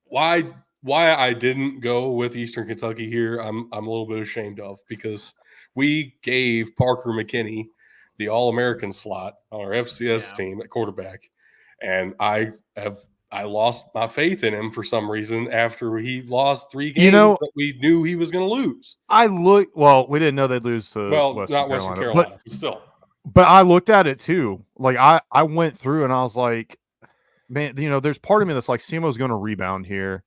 Why I didn't go with Eastern Kentucky here, I'm a little bit ashamed of, because we gave Parker McKinney the All-American slot on our FCS team at quarterback, and I lost my faith in him for some reason after he lost 3 games that we knew he was going to lose. We didn't know they'd lose to Western Carolina, but still. But I looked at it too. Like I went through and I was like, man, there's part of me that's like, SEMO's going to rebound here.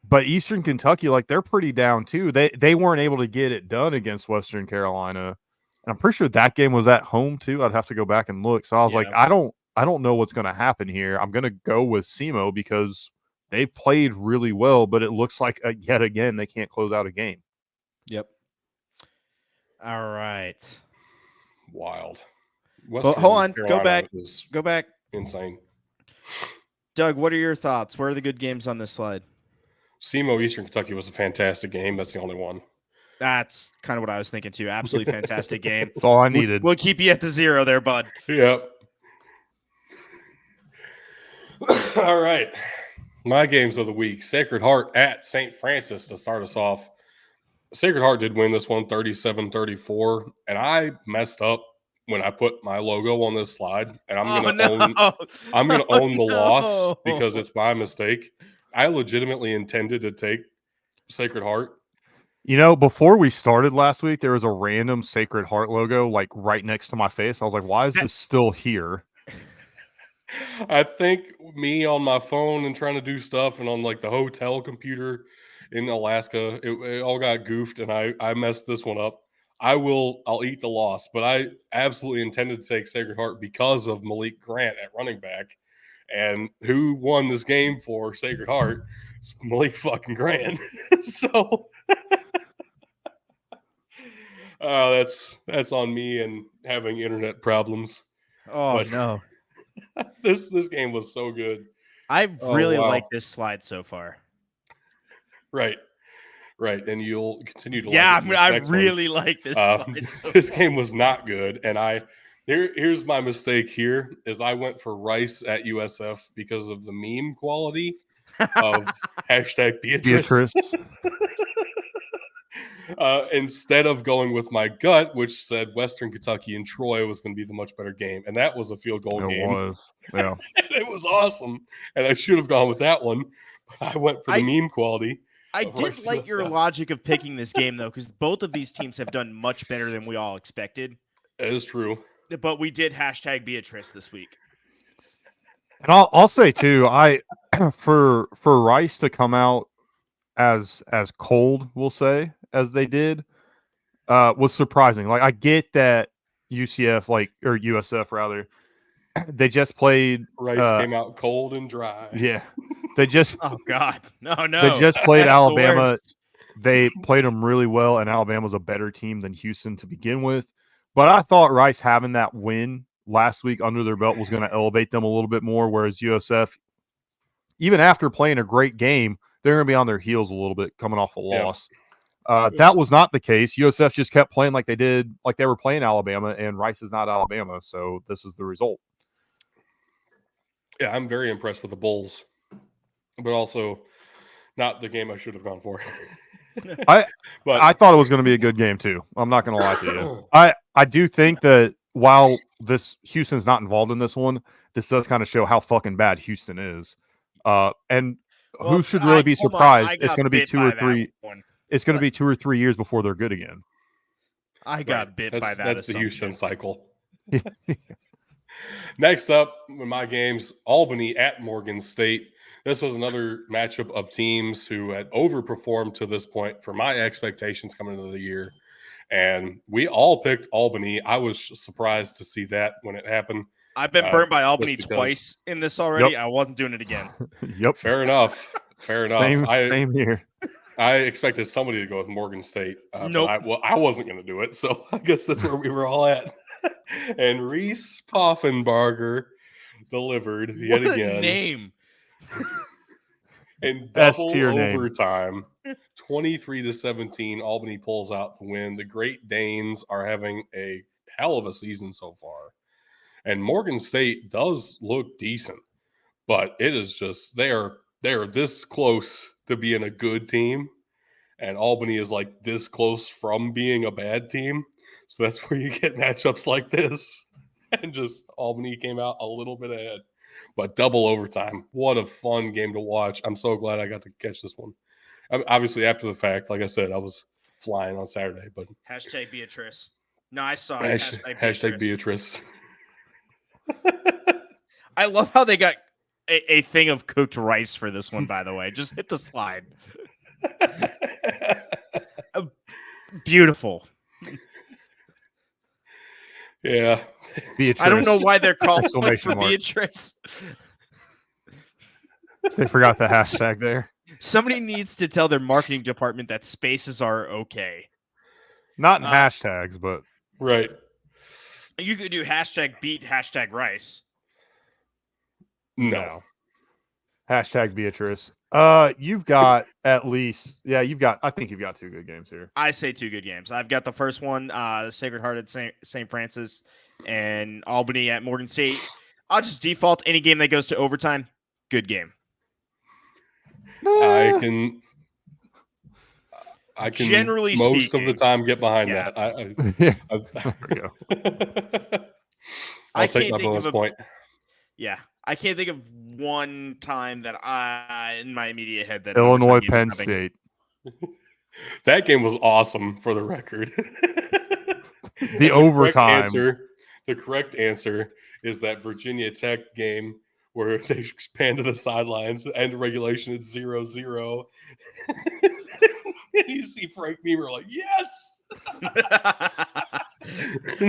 But Eastern Kentucky, like, they're pretty down too. They weren't able to get it done against Western Carolina. And I'm pretty sure that game was at home too. I'd have to go back and look. So I was like, I don't know what's going to happen here. I'm going to go with SEMO because they've played really well, but it looks like yet again they can't close out a game. Yep. All right. Wild. Well, hold on. Go back. Insane. Doug, what are your thoughts? Where are the good games on this slide? SEMO Eastern Kentucky was a fantastic game. That's the only one. That's kind of what I was thinking too. Absolutely fantastic game. That's all I needed. We'll keep you at the 0 there, bud. Yep. All right. My games of the week. Sacred Heart at St. Francis to start us off. Sacred Heart did win this one 37-34, and I messed up when I put my logo on this slide, and I'm going to own the loss because it's my mistake. I legitimately intended to take Sacred Heart. Before we started last week, there was a random Sacred Heart logo like right next to my face. I was like, why is this still here? I think me on my phone and trying to do stuff and on like the hotel computer in Alaska, it all got goofed and I messed this one up. I'll eat the loss, but I absolutely intended to take Sacred Heart because of Malik Grant at running back. And who won this game for Sacred Heart? It's Malik fucking Grant. So that's on me and having internet problems. Oh, but no. This game was so good. I really like this slide so far. Right. And you'll continue to I really like this slide. This game was not good. And here's my mistake here is I went for Rice at USF because of the meme quality of hashtag Beatrice. Instead of going with my gut, which said Western Kentucky and Troy was going to be the much better game. And that was a field goal game. It was. Yeah. It was awesome. And I should have gone with that one. But I went for the meme quality. I did like your logic of picking this game, though, because both of these teams have done much better than we all expected. That is true. But we did hashtag Beatrice this week. And I'll say, too, for Rice to come out as cold, we'll say, as they did, was surprising. Like, I get that USF rather, they just played. Rice came out cold and dry. Yeah. They just. Oh, God. No. They just played Alabama. They played them really well, and Alabama's a better team than Houston to begin with. But I thought Rice having that win last week under their belt was going to elevate them a little bit more, whereas USF, even after playing a great game, they're going to be on their heels a little bit coming off a loss. That was not the case. USF just kept playing like they were playing Alabama, and Rice is not Alabama, so this is the result. Yeah, I'm very impressed with the Bulls, but also not the game I should have gone for. I thought it was going to be a good game too. I'm not going to lie to you. I do think that while Houston's not involved in this one, this does kind of show how fucking bad Houston is. And who should really be surprised? It's going to be 2 or 3. It's going to be 2 or 3 years before they're good again. I got bit by that. That's the Houston cycle. Next up, in my games, Albany at Morgan State. This was another matchup of teams who had overperformed to this point for my expectations coming into the year. And we all picked Albany. I was surprised to see that when it happened. I've been burned by Albany twice in this already. Yep. I wasn't doing it again. Yep. Fair enough. Same here. I expected somebody to go with Morgan State, Nope. but I wasn't going to do it, so I guess that's where we were all at. And Reese Poffenbarger delivered yet What a again name. in S double tier name. overtime. 23-17, Albany pulls out the win. The Great Danes are having a hell of a season so far. And Morgan State does look decent, but it is just they are this close to being a good team, and Albany is like this close from being a bad team. So that's where you get matchups like this. And just Albany came out a little bit ahead. But double overtime. What a fun game to watch. I'm so glad I got to catch this one. Obviously, after the fact, like I said, I was flying on Saturday, but Hashtag Beatrice. No, I saw it. hashtag Beatrice. I love how they got a thing of cooked rice for this one, by the way. Just hit the slide. Beautiful. Yeah. Beatrice. I don't know why they're called Exclamation for mark. Beatrice. They forgot the hashtag there. Somebody needs to tell their marketing department that spaces are okay. Not in hashtags, but Right. You could do hashtag beat, hashtag rice. No. Hashtag Beatrice. You've got at least, I think you've got two good games here. I say two good games. I've got the first one, Sacred Heart at St. Francis and Albany at Morgan State. I'll just default any game that goes to overtime. Good game. I can Generally most speaking, of the time get behind yeah. that. Yeah. There we go. I I'll take can't my think bonus of point. Yeah, I can't think of one time that in my immediate head that Illinois, overtime Penn games State. That game was awesome, for the record. The overtime. The correct answer is that Virginia Tech game where they pan to the sidelines, end of regulation at 0-0. And you see Frank Beamer like, yes!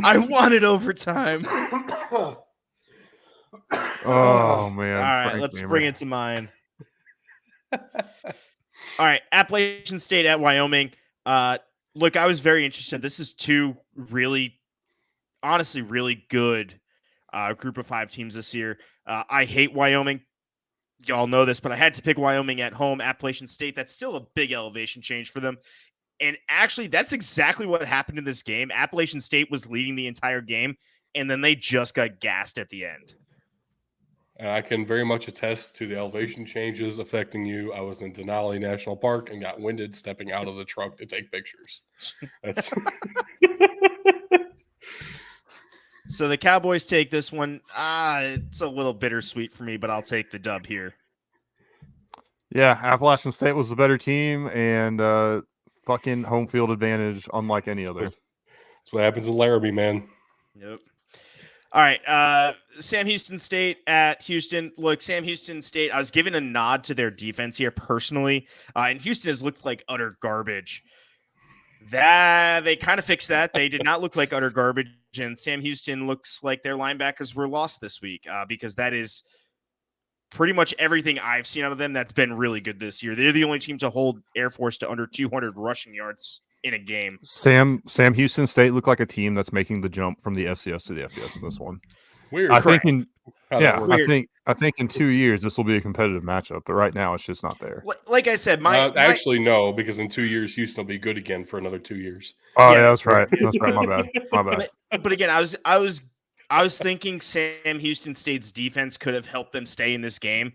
I wanted overtime. Oh, man. All right, Frank let's Beamer. bring it to mine. All right, Appalachian State at Wyoming. Look, I was very interested. This is two honestly, really good group of five teams this year. I hate Wyoming. Y'all know this, but I had to pick Wyoming at home. Appalachian State, that's still a big elevation change for them. And actually, that's exactly what happened in this game. Appalachian State was leading the entire game, and then they just got gassed at the end. And I can very much attest to the elevation changes affecting you. I was in Denali National Park and got winded stepping out of the truck to take pictures. That's So the Cowboys take this one. It's a little bittersweet for me, but I'll take the dub here. Yeah, Appalachian State was the better team, and fucking home field advantage unlike any other. That's what happens in Laramie, man. Nope. All right, Sam Houston State at Houston. Look, Sam Houston State, I was giving a nod to their defense here personally, and Houston has looked like utter garbage. That they kind of fixed that. They did not look like utter garbage, and Sam Houston looks like their linebackers were lost this week because that is pretty much everything I've seen out of them that's been really good this year. They're the only team to hold Air Force to under 200 rushing yards in a game. Sam Houston State looked like a team that's making the jump from the FCS to the FBS in this one. Weird. I think I think in 2 years this will be a competitive matchup, but right now it's just not there. Like I said, actually no, because in 2 years Houston will be good again for another 2 years. Oh yeah, that's right. That's right. My bad. But again, I was thinking Sam Houston State's defense could have helped them stay in this game.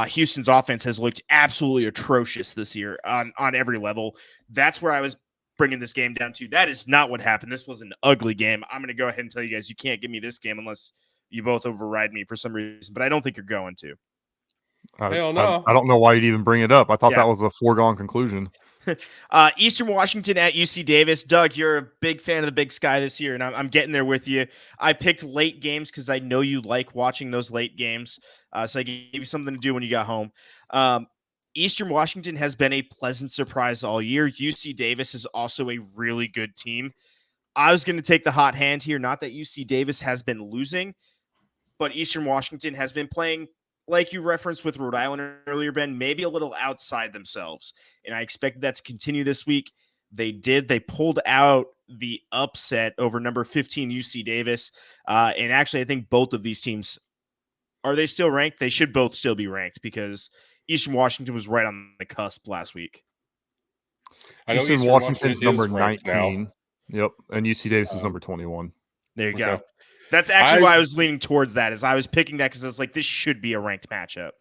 Houston's offense has looked absolutely atrocious this year on every level. That's where I was bringing this game down to. That is not what happened. This was an ugly game. I'm going to go ahead and tell you guys you can't give me this game unless you both override me for some reason, but I don't think you're going to. Hell no. I don't know why you'd even bring it up. I thought that was a foregone conclusion. Eastern Washington at UC Davis. Doug, you're a big fan of the Big Sky this year, and I'm getting there with you. I picked late games because I know you like watching those late games, so I gave you something to do when you got home. Eastern Washington has been a pleasant surprise all year. UC Davis is also a really good team. I was going to take the hot hand here, not that UC Davis has been losing, but Eastern Washington has been playing like you referenced with Rhode Island earlier, Ben, maybe a little outside themselves. And I expected that to continue this week. They did. They pulled out the upset over number 15 UC Davis. And actually, I think both of these teams, are they still ranked? They should both still be ranked because Eastern Washington was right on the cusp last week. I know Eastern Washington's number 19. Yep. And UC Davis is number 21. There you go. That's actually why I was leaning towards that, is I was picking that because I was like, this should be a ranked matchup.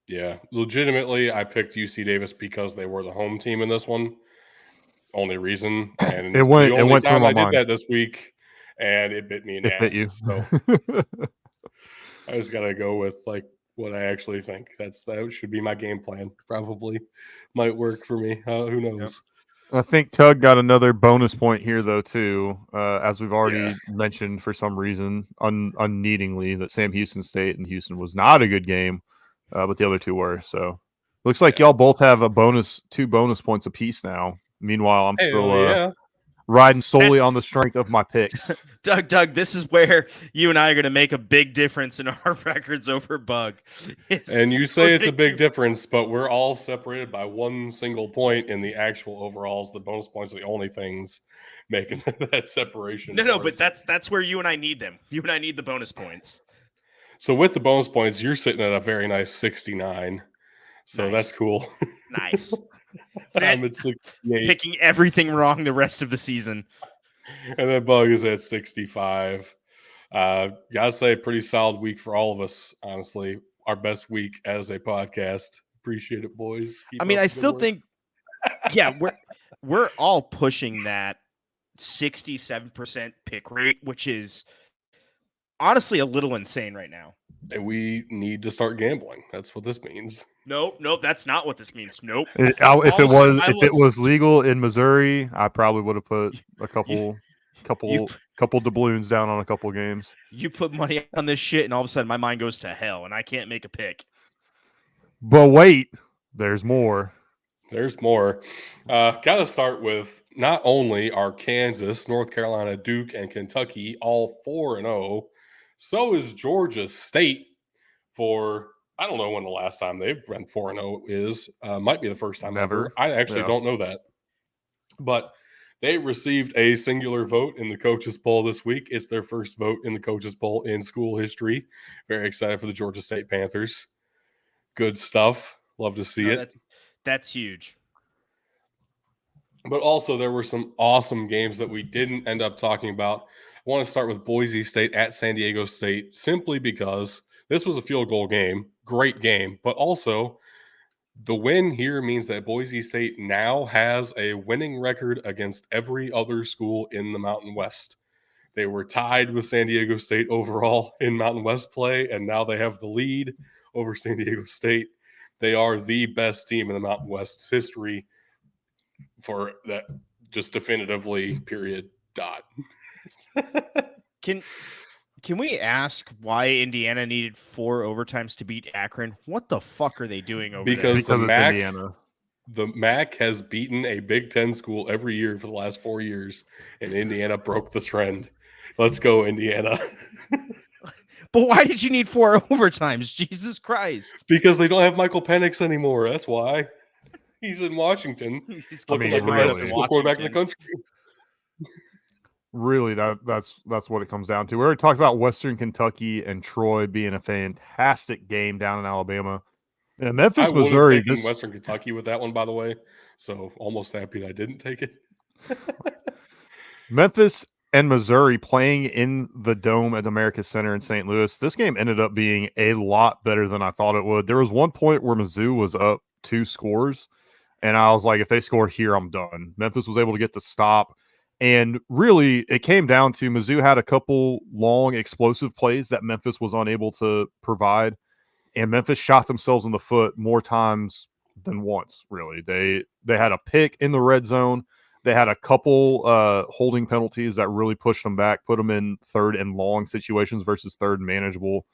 Yeah. Legitimately, I picked UC Davis because they were the home team in this one. Only reason. And it went through my mind. I did that this week, and it bit me in the ass. Bit you. So I just got to go with like what I actually think. That should be my game plan. Probably might work for me. Who knows? I think Tug got another bonus point here, though, too, as we've already mentioned for some reason, unneedingly, that Sam Houston State and Houston was not a good game, but the other two were. So looks like y'all both have two bonus points apiece now. Meanwhile, I'm still riding solely on the strength of my picks. Doug, this is where you and I are going to make a big difference in our records over Bug. And you say it's a big difference, but we're all separated by one single point in the actual overalls. The bonus points are the only things making that separation. No, but that's where you and I need them. You and I need the bonus points. So with the bonus points, you're sitting at a very nice 69. So that's cool. Nice. I'm at 68. Picking everything wrong the rest of the season. And then Bug is at 65. Gotta say, pretty solid week for all of us, honestly. Our best week as a podcast. Appreciate it, boys. I still think, we're all pushing that 67% pick rate, which is honestly a little insane right now. And we need to start gambling. That's what this means. Nope, that's not what this means. Nope. If it was legal in Missouri, I probably would have put a couple doubloons down on a couple games. You put money on this shit, and all of a sudden my mind goes to hell, and I can't make a pick. But wait, there's more. There's more. Got to start with not only are Kansas, North Carolina, Duke, and Kentucky all 4-0. So is Georgia State for, I don't know when the last time they've been 4-0 is. Might be the first time ever. I actually don't know that. But they received a singular vote in the coaches poll this week. It's their first vote in the coaches poll in school history. Very excited for the Georgia State Panthers. Good stuff. Love to see it. That's huge. But also there were some awesome games that we didn't end up talking about. I want to start with Boise State at San Diego State simply because this was a field goal game. Great game. But also the win here means that Boise State now has a winning record against every other school in the Mountain West. They were tied with San Diego State overall in Mountain West play, and now they have the lead over San Diego State. They are the best team in the Mountain West's history for that, just definitively, period, dot. Can we ask why Indiana needed 4 overtimes to beat Akron? What the fuck are they doing over there? Because the MAC has beaten a Big Ten school every year for the last 4 years, and Indiana broke the trend. Let's go, Indiana. But why did you need 4 overtimes? Jesus Christ. Because they don't have Michael Penix anymore. That's why. He's in Washington. He's looking like the best quarterback in the country. Really, that's what it comes down to. We already talked about Western Kentucky and Troy being a fantastic game down in Alabama. And Memphis, Missouri. Western Kentucky with that one, by the way. So almost happy I didn't take it. Memphis and Missouri playing in the Dome at the America's Center in St. Louis. This game ended up being a lot better than I thought it would. There was one point where Mizzou was up 2 scores, and I was like, if they score here, I'm done. Memphis was able to get the stop. And really, it came down to Mizzou had a couple long explosive plays that Memphis was unable to provide. And Memphis shot themselves in the foot more times than once, really. They had a pick in the red zone. They had a couple holding penalties that really pushed them back, put them in 3rd and long situations versus 3rd and manageable.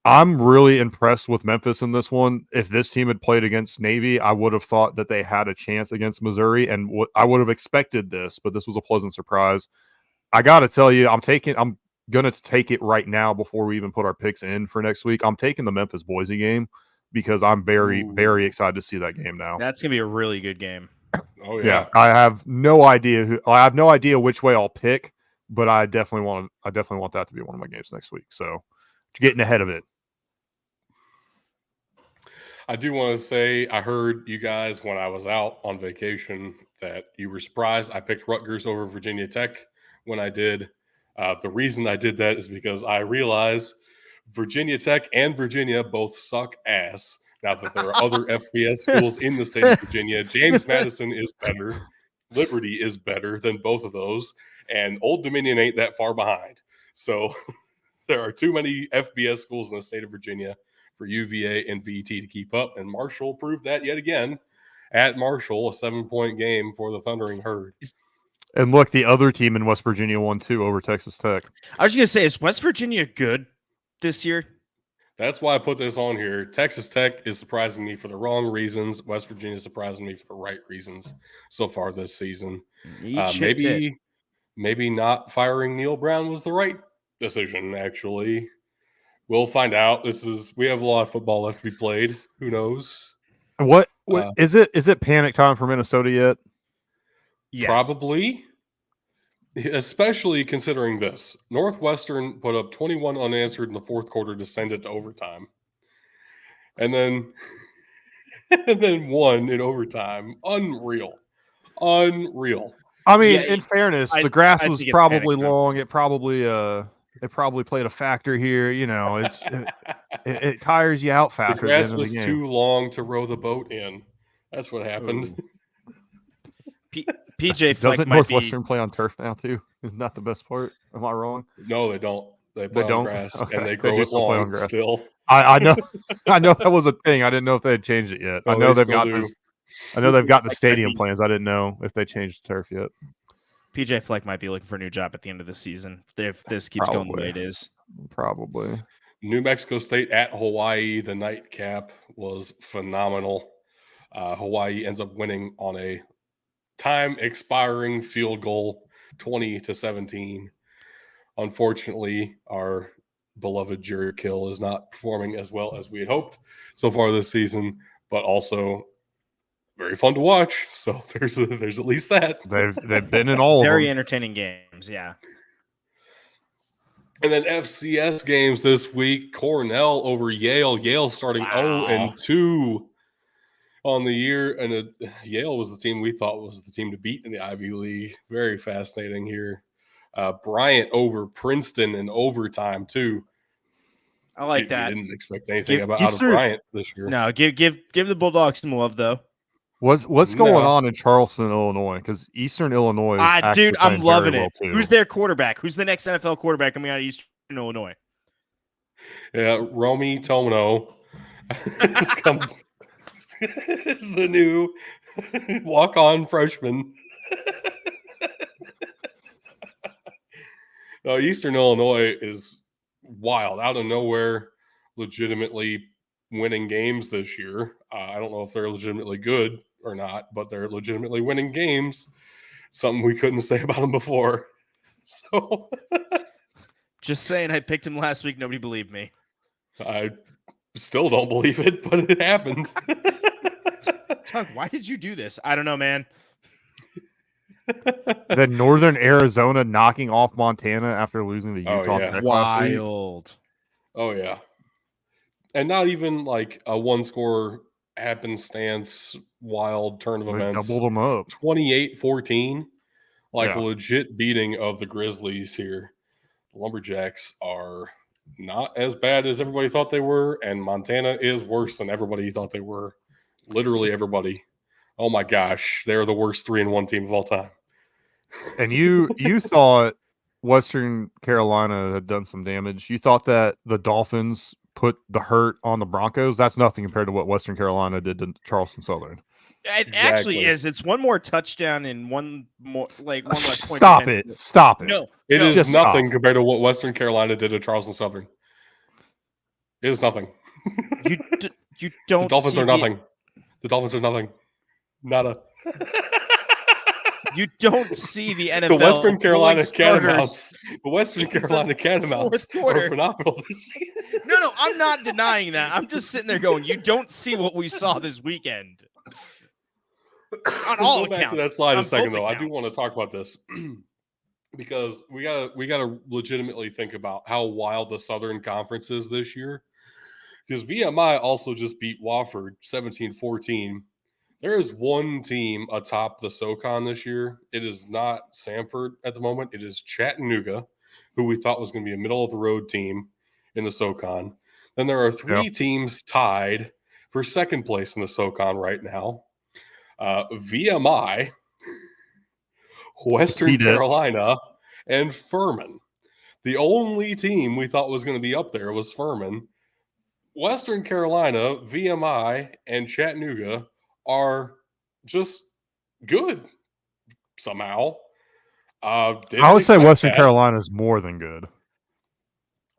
I'm really impressed with Memphis in this one. If this team had played against Navy, I would have thought that they had a chance against Missouri, and I would have expected this, but this was a pleasant surprise. I got to tell you, I'm gonna take it right now before we even put our picks in for next week. I'm taking the Memphis Boise game because I'm very, very excited to see that game now. That's gonna be a really good game. Oh yeah. I have no idea which way I'll pick, but I definitely want that to be one of my games next week. So getting ahead of it. I do want to say I heard you guys when I was out on vacation that you were surprised I picked Rutgers over Virginia Tech when I did. The reason I did that is because I realize Virginia Tech and Virginia both suck ass. Now that there are other FBS schools in the state of Virginia, James Madison is better. Liberty is better than both of those. And Old Dominion ain't that far behind. So there are too many FBS schools in the state of Virginia for UVA and VET to keep up. And Marshall proved that yet again at Marshall, a 7-point game for the Thundering Herd. And look, the other team in West Virginia won too over Texas Tech. I was going to say, is West Virginia good this year? That's why I put this on here. Texas Tech is surprising me for the wrong reasons. West Virginia is surprising me for the right reasons so far this season. Maybe not firing Neil Brown was the right decision, actually. We'll find out. We have a lot of football left to be played. Who knows? What is it? Is it panic time for Minnesota yet? Yes. Probably. Especially considering this. Northwestern put up 21 unanswered in the fourth quarter to send it to overtime. And then won in overtime. Unreal. I mean, in fairness, the grass was probably long. It probably played a factor here. You know, it tires you out faster. The grass was too long to row the boat in. That's what happened. PJ Fleck doesn't Northwestern play on turf now too? Isn't that the best part? Am I wrong? No, they don't. They play on grass, and they grow it long still. I know. I know that was a thing. I didn't know if they had changed it yet. No, I know they've got the Like, stadium plans. I didn't know if they changed the turf yet. PJ Fleck might be looking for a new job at the end of the season if this keeps going the way it is. Probably. New Mexico State at Hawaii. The nightcap was phenomenal. Hawaii ends up winning on a time expiring field goal, 20-17. Unfortunately, our beloved Jerry Kill is not performing as well as we had hoped so far this season, but also very fun to watch. So there's at least that. They've been in all of them. Very entertaining games, yeah. And then FCS games this week. Cornell over Yale. Yale starting 0-2 on the year. And Yale was the team we thought was the team to beat in the Ivy League. Very fascinating here. Bryant over Princeton in overtime, too. I like that. Didn't expect anything out of Bryant this year. No, give the Bulldogs some love, though. What's going on in Charleston, Illinois? Because Eastern Illinois is dude, I'm loving it. Well, who's their quarterback? Who's the next NFL quarterback coming out of Eastern Illinois? Yeah, Romy Tomono is the new walk-on freshman. No, Eastern Illinois is wild, out of nowhere, legitimately winning games this year. I don't know if they're legitimately good or not, but they're legitimately winning games. Something we couldn't say about them before. So, just saying, I picked him last week. Nobody believed me. I still don't believe it, but it happened. Tug, why did you do this? I don't know, man. Then Northern Arizona knocking off Montana after losing to Utah. Yeah. Wild. Oh, yeah. And not even like a one-score happenstance wild turn of events. Doubled them up. 28-14. Like a legit beating of the Grizzlies here. The Lumberjacks are not as bad as everybody thought they were, and Montana is worse than everybody thought they were. Literally everybody. Oh my gosh, they're the worst 3-1 team of all time. And you thought Western Carolina had done some damage. You thought that the Dolphins put the hurt on the Broncos. That's nothing compared to what Western Carolina did to Charleston Southern. It actually is. It's one more touchdown and one less point. Stop it. No, it is nothing compared to what Western Carolina did to Charleston Southern. It is nothing. You don't. The Dolphins are nothing. The Dolphins are nothing. Nada. You don't see the NFL. The Western Carolina starters Catamounts. The Western in the Carolina Catamounts fourth quarter. are phenomenal this season. No, I'm not denying that. I'm just sitting there going, you don't see what we saw this weekend. On all Go back accounts. to that slide on a second, both though. I do want to accounts. talk about this because we gotta legitimately think about how wild the Southern Conference is this year. Because VMI also just beat Wofford 17-14. There is one team atop the SoCon this year. It is not Samford at the moment. It is Chattanooga, who we thought was going to be a middle-of-the-road team in the SoCon. Then there are three teams tied for second place in the SoCon right now. VMI, Western Carolina, and Furman. The only team we thought was going to be up there was Furman. Western Carolina, VMI, and Chattanooga are just good somehow. I would say Western Carolina is more than good.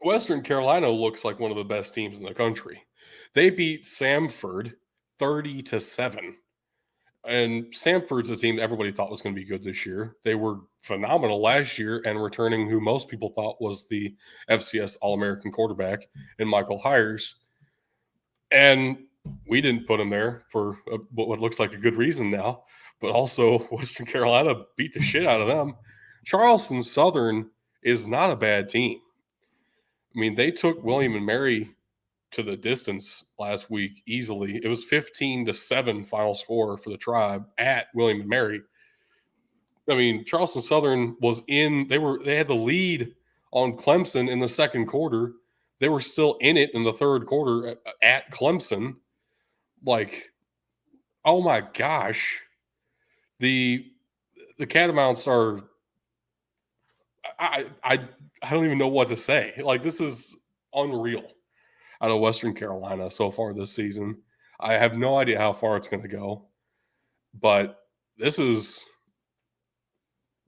Western Carolina looks like one of the best teams in the country. They beat Samford 30-7. And Samford's a team everybody thought was going to be good this year. They were phenomenal last year and returning who most people thought was the FCS All-American quarterback in Michael Hires. And we didn't put him there for what looks like a good reason now. But also Western Carolina beat the shit out of them. Charleston Southern is not a bad team. I mean, they took William and Mary to the distance last week easily. It was 15-7 final score for the Tribe at William and Mary. I mean, Charleston Southern was in. They had the lead on Clemson in the second quarter. They were still in it in the third quarter at Clemson. Like, oh my gosh, the Catamounts are. I don't even know what to say. Like, this is unreal out of Western Carolina so far this season. I have no idea how far it's going to go, but this is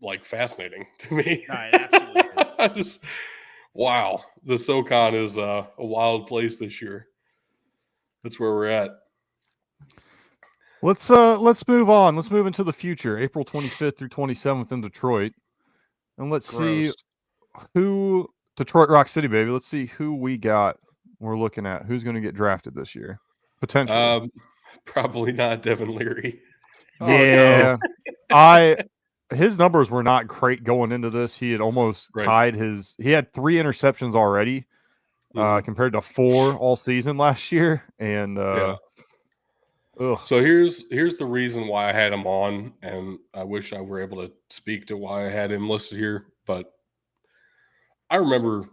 like fascinating to me. Absolutely. Wow, the SoCon is a wild place this year. That's where we're at. Let's move on. Let's move into the future. April 25th through 27th in Detroit, and let's see who Detroit Rock City, baby. Let's see who we got. We're looking at who's going to get drafted this year. Potentially, probably not Devin Leary. Yeah, no. His numbers were not great going into this. He had almost tied his. He had 3 interceptions already, compared to 4 all season last year. And so here's the reason why I had him on, and I wish I were able to speak to why I had him listed here, but I remember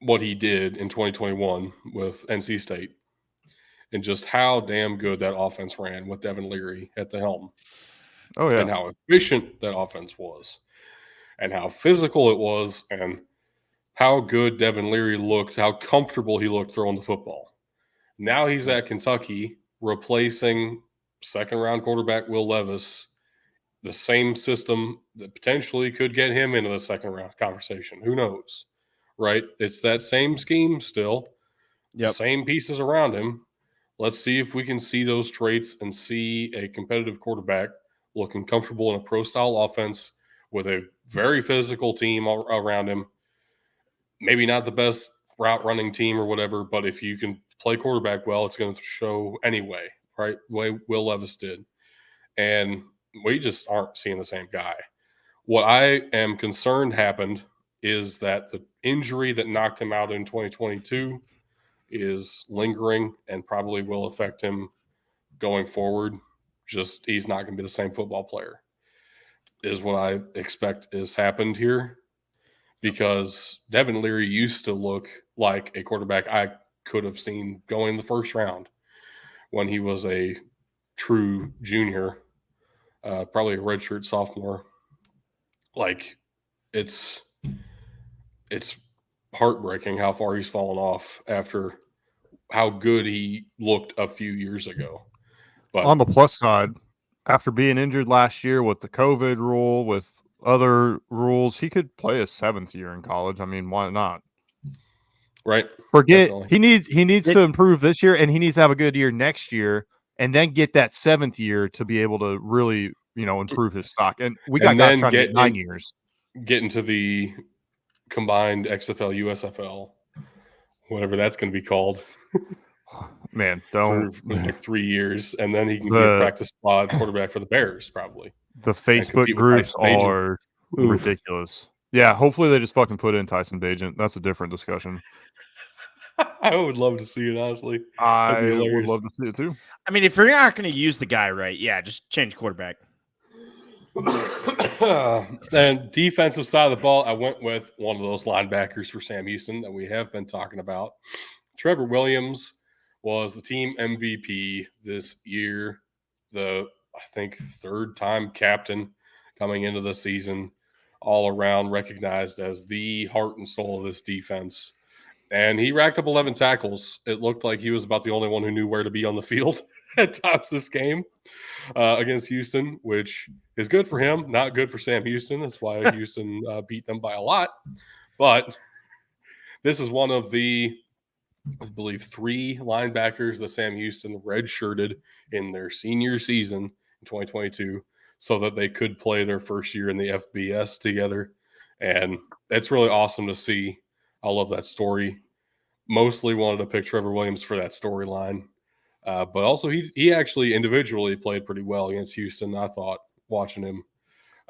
what he did in 2021 with NC State and just how damn good that offense ran with Devin Leary at the helm. Oh, yeah. And how efficient that offense was and how physical it was and how good Devin Leary looked, how comfortable he looked throwing the football. Now he's at Kentucky replacing second-round quarterback Will Levis, the same system that potentially could get him into the second-round conversation. Who knows? Right? It's that same scheme still, the same pieces around him. Let's see if we can see those traits and see a competitive quarterback looking comfortable in a pro-style offense with a very physical team around him. Maybe not the best route-running team or whatever, but if you can play quarterback well, it's going to show anyway, right? The way Will Levis did. And we just aren't seeing the same guy. What I am concerned happened is that the injury that knocked him out in 2022 is lingering and probably will affect him going forward. Just he's not going to be the same football player is what I expect has happened here, because Devin Leary used to look like a quarterback I could have seen going the first round when he was a true junior, probably a redshirt sophomore. Like, it's heartbreaking how far he's fallen off after how good he looked a few years ago. But on the plus side, after being injured last year with the COVID rule, with other rules, he could play a 7th year in college. I mean, why not? Right. Definitely. He needs to improve this year, and he needs to have a good year next year, and then get that 7th year to be able to really improve his stock. And we got And guys then trying to get 9 years. get into the combined XFL, USFL, whatever that's going to be called. Man, for don't like 3 years, and then he can be a the practice squad quarterback for the Bears, probably. the Facebook compete with groups Tyson Bagent. are Oof. ridiculous. Yeah, hopefully they just fucking put in Tyson Bagent. That's a different discussion. I would love to see it, honestly. That'd be I would hilarious. love to see it too. I mean, if you're not going to use the guy right, yeah, just change quarterback. And defensive side of the ball, I went with one of those linebackers for Sam Houston that we have been talking about. Trevor Williams was the team MVP this year, I think, third-time captain coming into the season, all around recognized as the heart and soul of this defense. And he racked up 11 tackles. It looked like he was about the only one who knew where to be on the field at times this game against Houston, which is good for him, not good for Sam Houston. That's why Houston beat them by a lot. But this is one of the, I believe, 3 linebackers that Sam Houston redshirted in their senior season in 2022 so that they could play their first year in the FBS together. And it's really awesome to see. I love that story. Mostly wanted to pick Trevor Williams for that storyline. But also he actually individually played pretty well against Houston, I thought, watching him.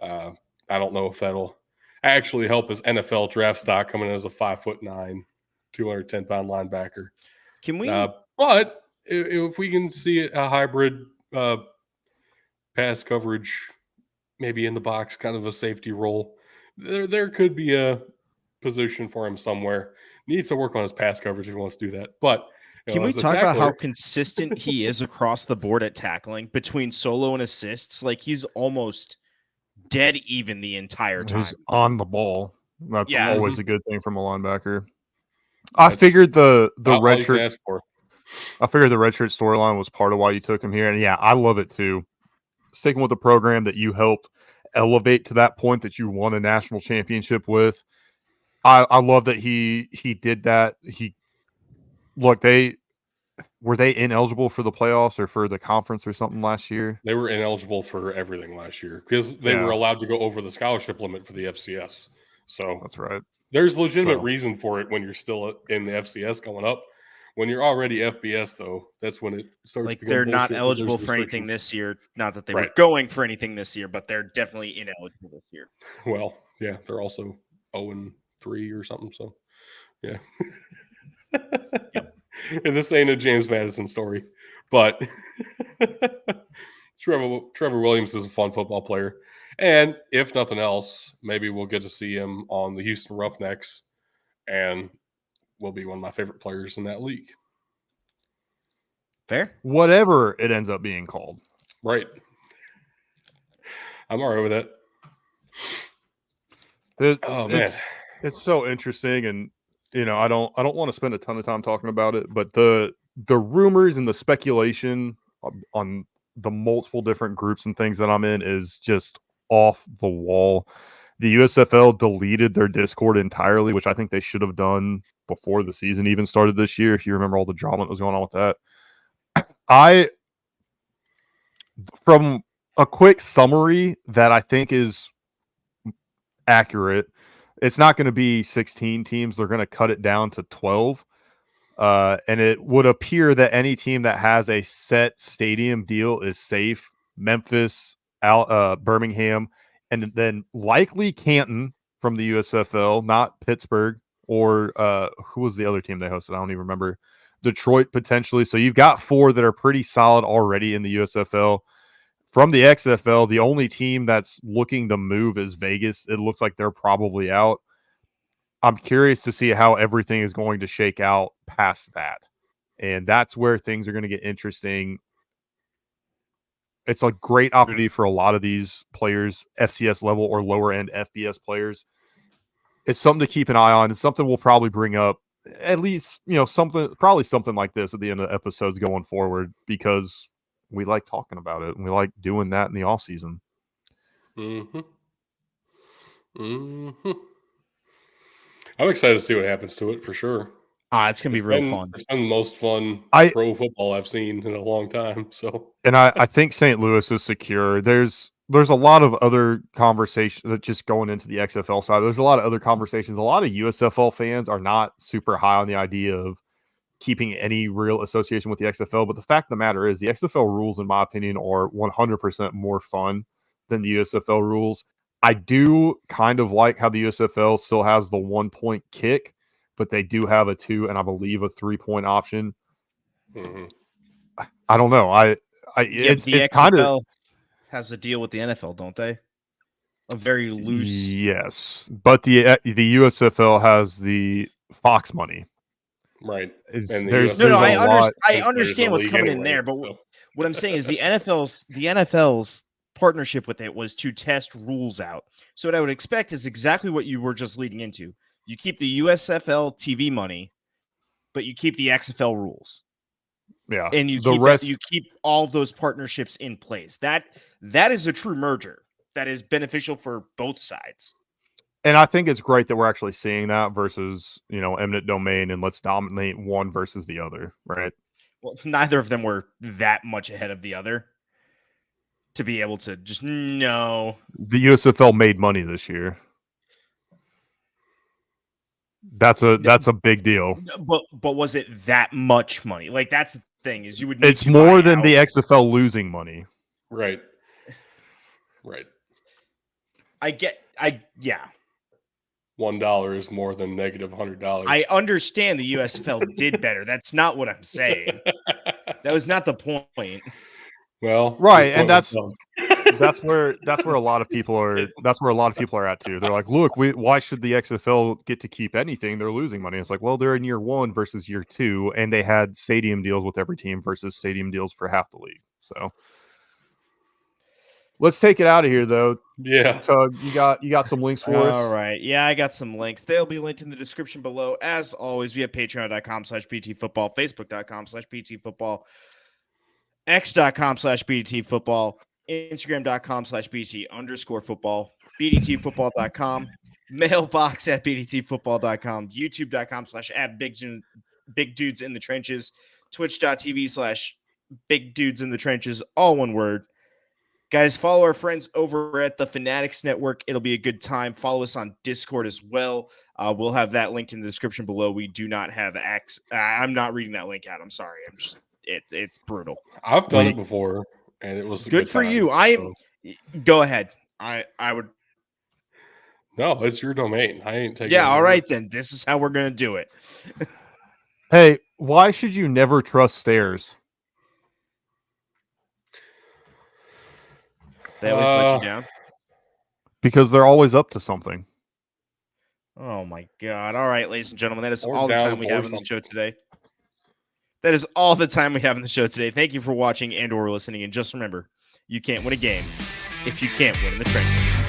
I don't know if that'll actually help his NFL draft stock coming in as a 5'9", 210-pound linebacker. Can we? But if we can see a hybrid pass coverage, maybe in the box, kind of a safety role, there could be a position for him somewhere. Needs to work on his pass coverage if he wants to do that. But can we talk about how consistent he is across the board at tackling between solo and assists? Like, he's almost dead even the entire time. He's on the ball. That's always a good thing from a linebacker. I figured the redshirt. I figured the redshirt storyline was part of why you took him here, and yeah, I love it too. Sticking with the program that you helped elevate to that point that you won a national championship with. I love that he did that. Were they ineligible for the playoffs or for the conference or something last year? They were ineligible for everything last year because they were allowed to go over the scholarship limit for the FCS. So that's right. There's legitimate reason for it when you're still in the FCS going up. When you're already FBS, though, that's when it starts. Like, they're not eligible for anything this year. Not that they were going for anything this year, but they're definitely ineligible this year. Well, yeah, they're also 0-3 or something. So, yeah. Yep. And this ain't a James Madison story, but Trevor Williams is a fun football player. And if nothing else, maybe we'll get to see him on the Houston Roughnecks and will be one of my favorite players in that league. Fair. Whatever it ends up being called. Right. I'm all right with that. It's so interesting, and I don't want to spend a ton of time talking about it, but the rumors and the speculation on the multiple different groups and things that I'm in is just off the wall. The USFL deleted their Discord entirely, which I think they should have done before the season even started this year. If you remember all the drama that was going on with that. From a quick summary that I think is accurate, it's not going to be 16 teams. They're going to cut it down to 12. And it would appear that any team that has a set stadium deal is safe. Memphis, Birmingham, and then likely Canton from the USFL, not Pittsburgh, or who was the other team they hosted? I don't even remember. Detroit, potentially. So you've got 4 that are pretty solid already in the USFL. From the XFL, the only team that's looking to move is Vegas. It looks like they're probably out. I'm curious to see how everything is going to shake out past that. And that's where things are going to get interesting. It's a great opportunity for a lot of these players, FCS level or lower end FBS players. It's something to keep an eye on. It's something we'll probably bring up at least, something like this at the end of the episodes going forward, because we like talking about it and we like doing that in the off season. I'm excited to see what happens to it for sure. It's going to be real fun. It's been the most fun pro football I've seen in a long time. So, and I think St. Louis is secure. There's there's a lot of other conversations that just going into the XFL side. There's a lot of other conversations. A lot of USFL fans are not super high on the idea of keeping any real association with the XFL. But the fact of the matter is the XFL rules, in my opinion, are 100% more fun than the USFL rules. I do kind of like how the USFL still has the 1-point kick, but they do have a 2 and I believe a 3-point option. Mm-hmm. I don't know. It's kind of has a deal with the NFL, don't they? A very loose. Yes, but the USFL has the Fox money. Right. I understand what's coming in there, but what I'm saying is the NFL's partnership with it was to test rules out. So what I would expect is exactly what you were just leading into. You keep the USFL TV money, but you keep the XFL rules. Yeah, and you keep all of those partnerships in place. That is a true merger that is beneficial for both sides. And I think it's great that we're actually seeing that versus, eminent domain and let's dominate one versus the other, right? Well, neither of them were that much ahead of the other to be able to just no. The USFL made money this year. That's a big deal. But was it that much money? Like that's the thing is you would. Need it's more than the XFL losing money. Right. Yeah. $1 is more than negative $100. I understand the USFL did better. That's not what I'm saying. That was not the point. Well, right, and that's where a lot of people are. That's where a lot of people are at too. They're like, look, why should the XFL get to keep anything? They're losing money. It's like, well, they're in year 1 versus year 2, and they had stadium deals with every team versus stadium deals for half the league. So let's take it out of here, though. Yeah, Tug, you got some links for us? All right. Yeah, I got some links. They'll be linked in the description below. As always, we have patreon.com/BTFootball, facebook.com/BTFootball, x.com/BDTFootball, Instagram.com/BT_football, BDTFootball.com, mailbox at BDTFootball.com, YouTube.com/@BigDudesInTheTrenches, Twitch.tv/BigDudesInTheTrenches, all one word. Guys, follow our friends over at the Fanatics Network. It'll be a good time. Follow us on Discord as well. We'll have that linked in the description below. We do not have access. I'm not reading that link out. I'm sorry. It's brutal. I've done it before, and it was good for you. Go ahead. I would. No, it's your domain. I ain't taking. Yeah, all right then. This is how we're gonna do it. Hey, why should you never trust stairs? They always let you down. Because they're always up to something. Oh my God! All right, ladies and gentlemen, that is all the time we have on the show today. That is all the time we have in the show today. Thank you for watching and/or listening. And just remember, you can't win a game if you can't win in the trenches.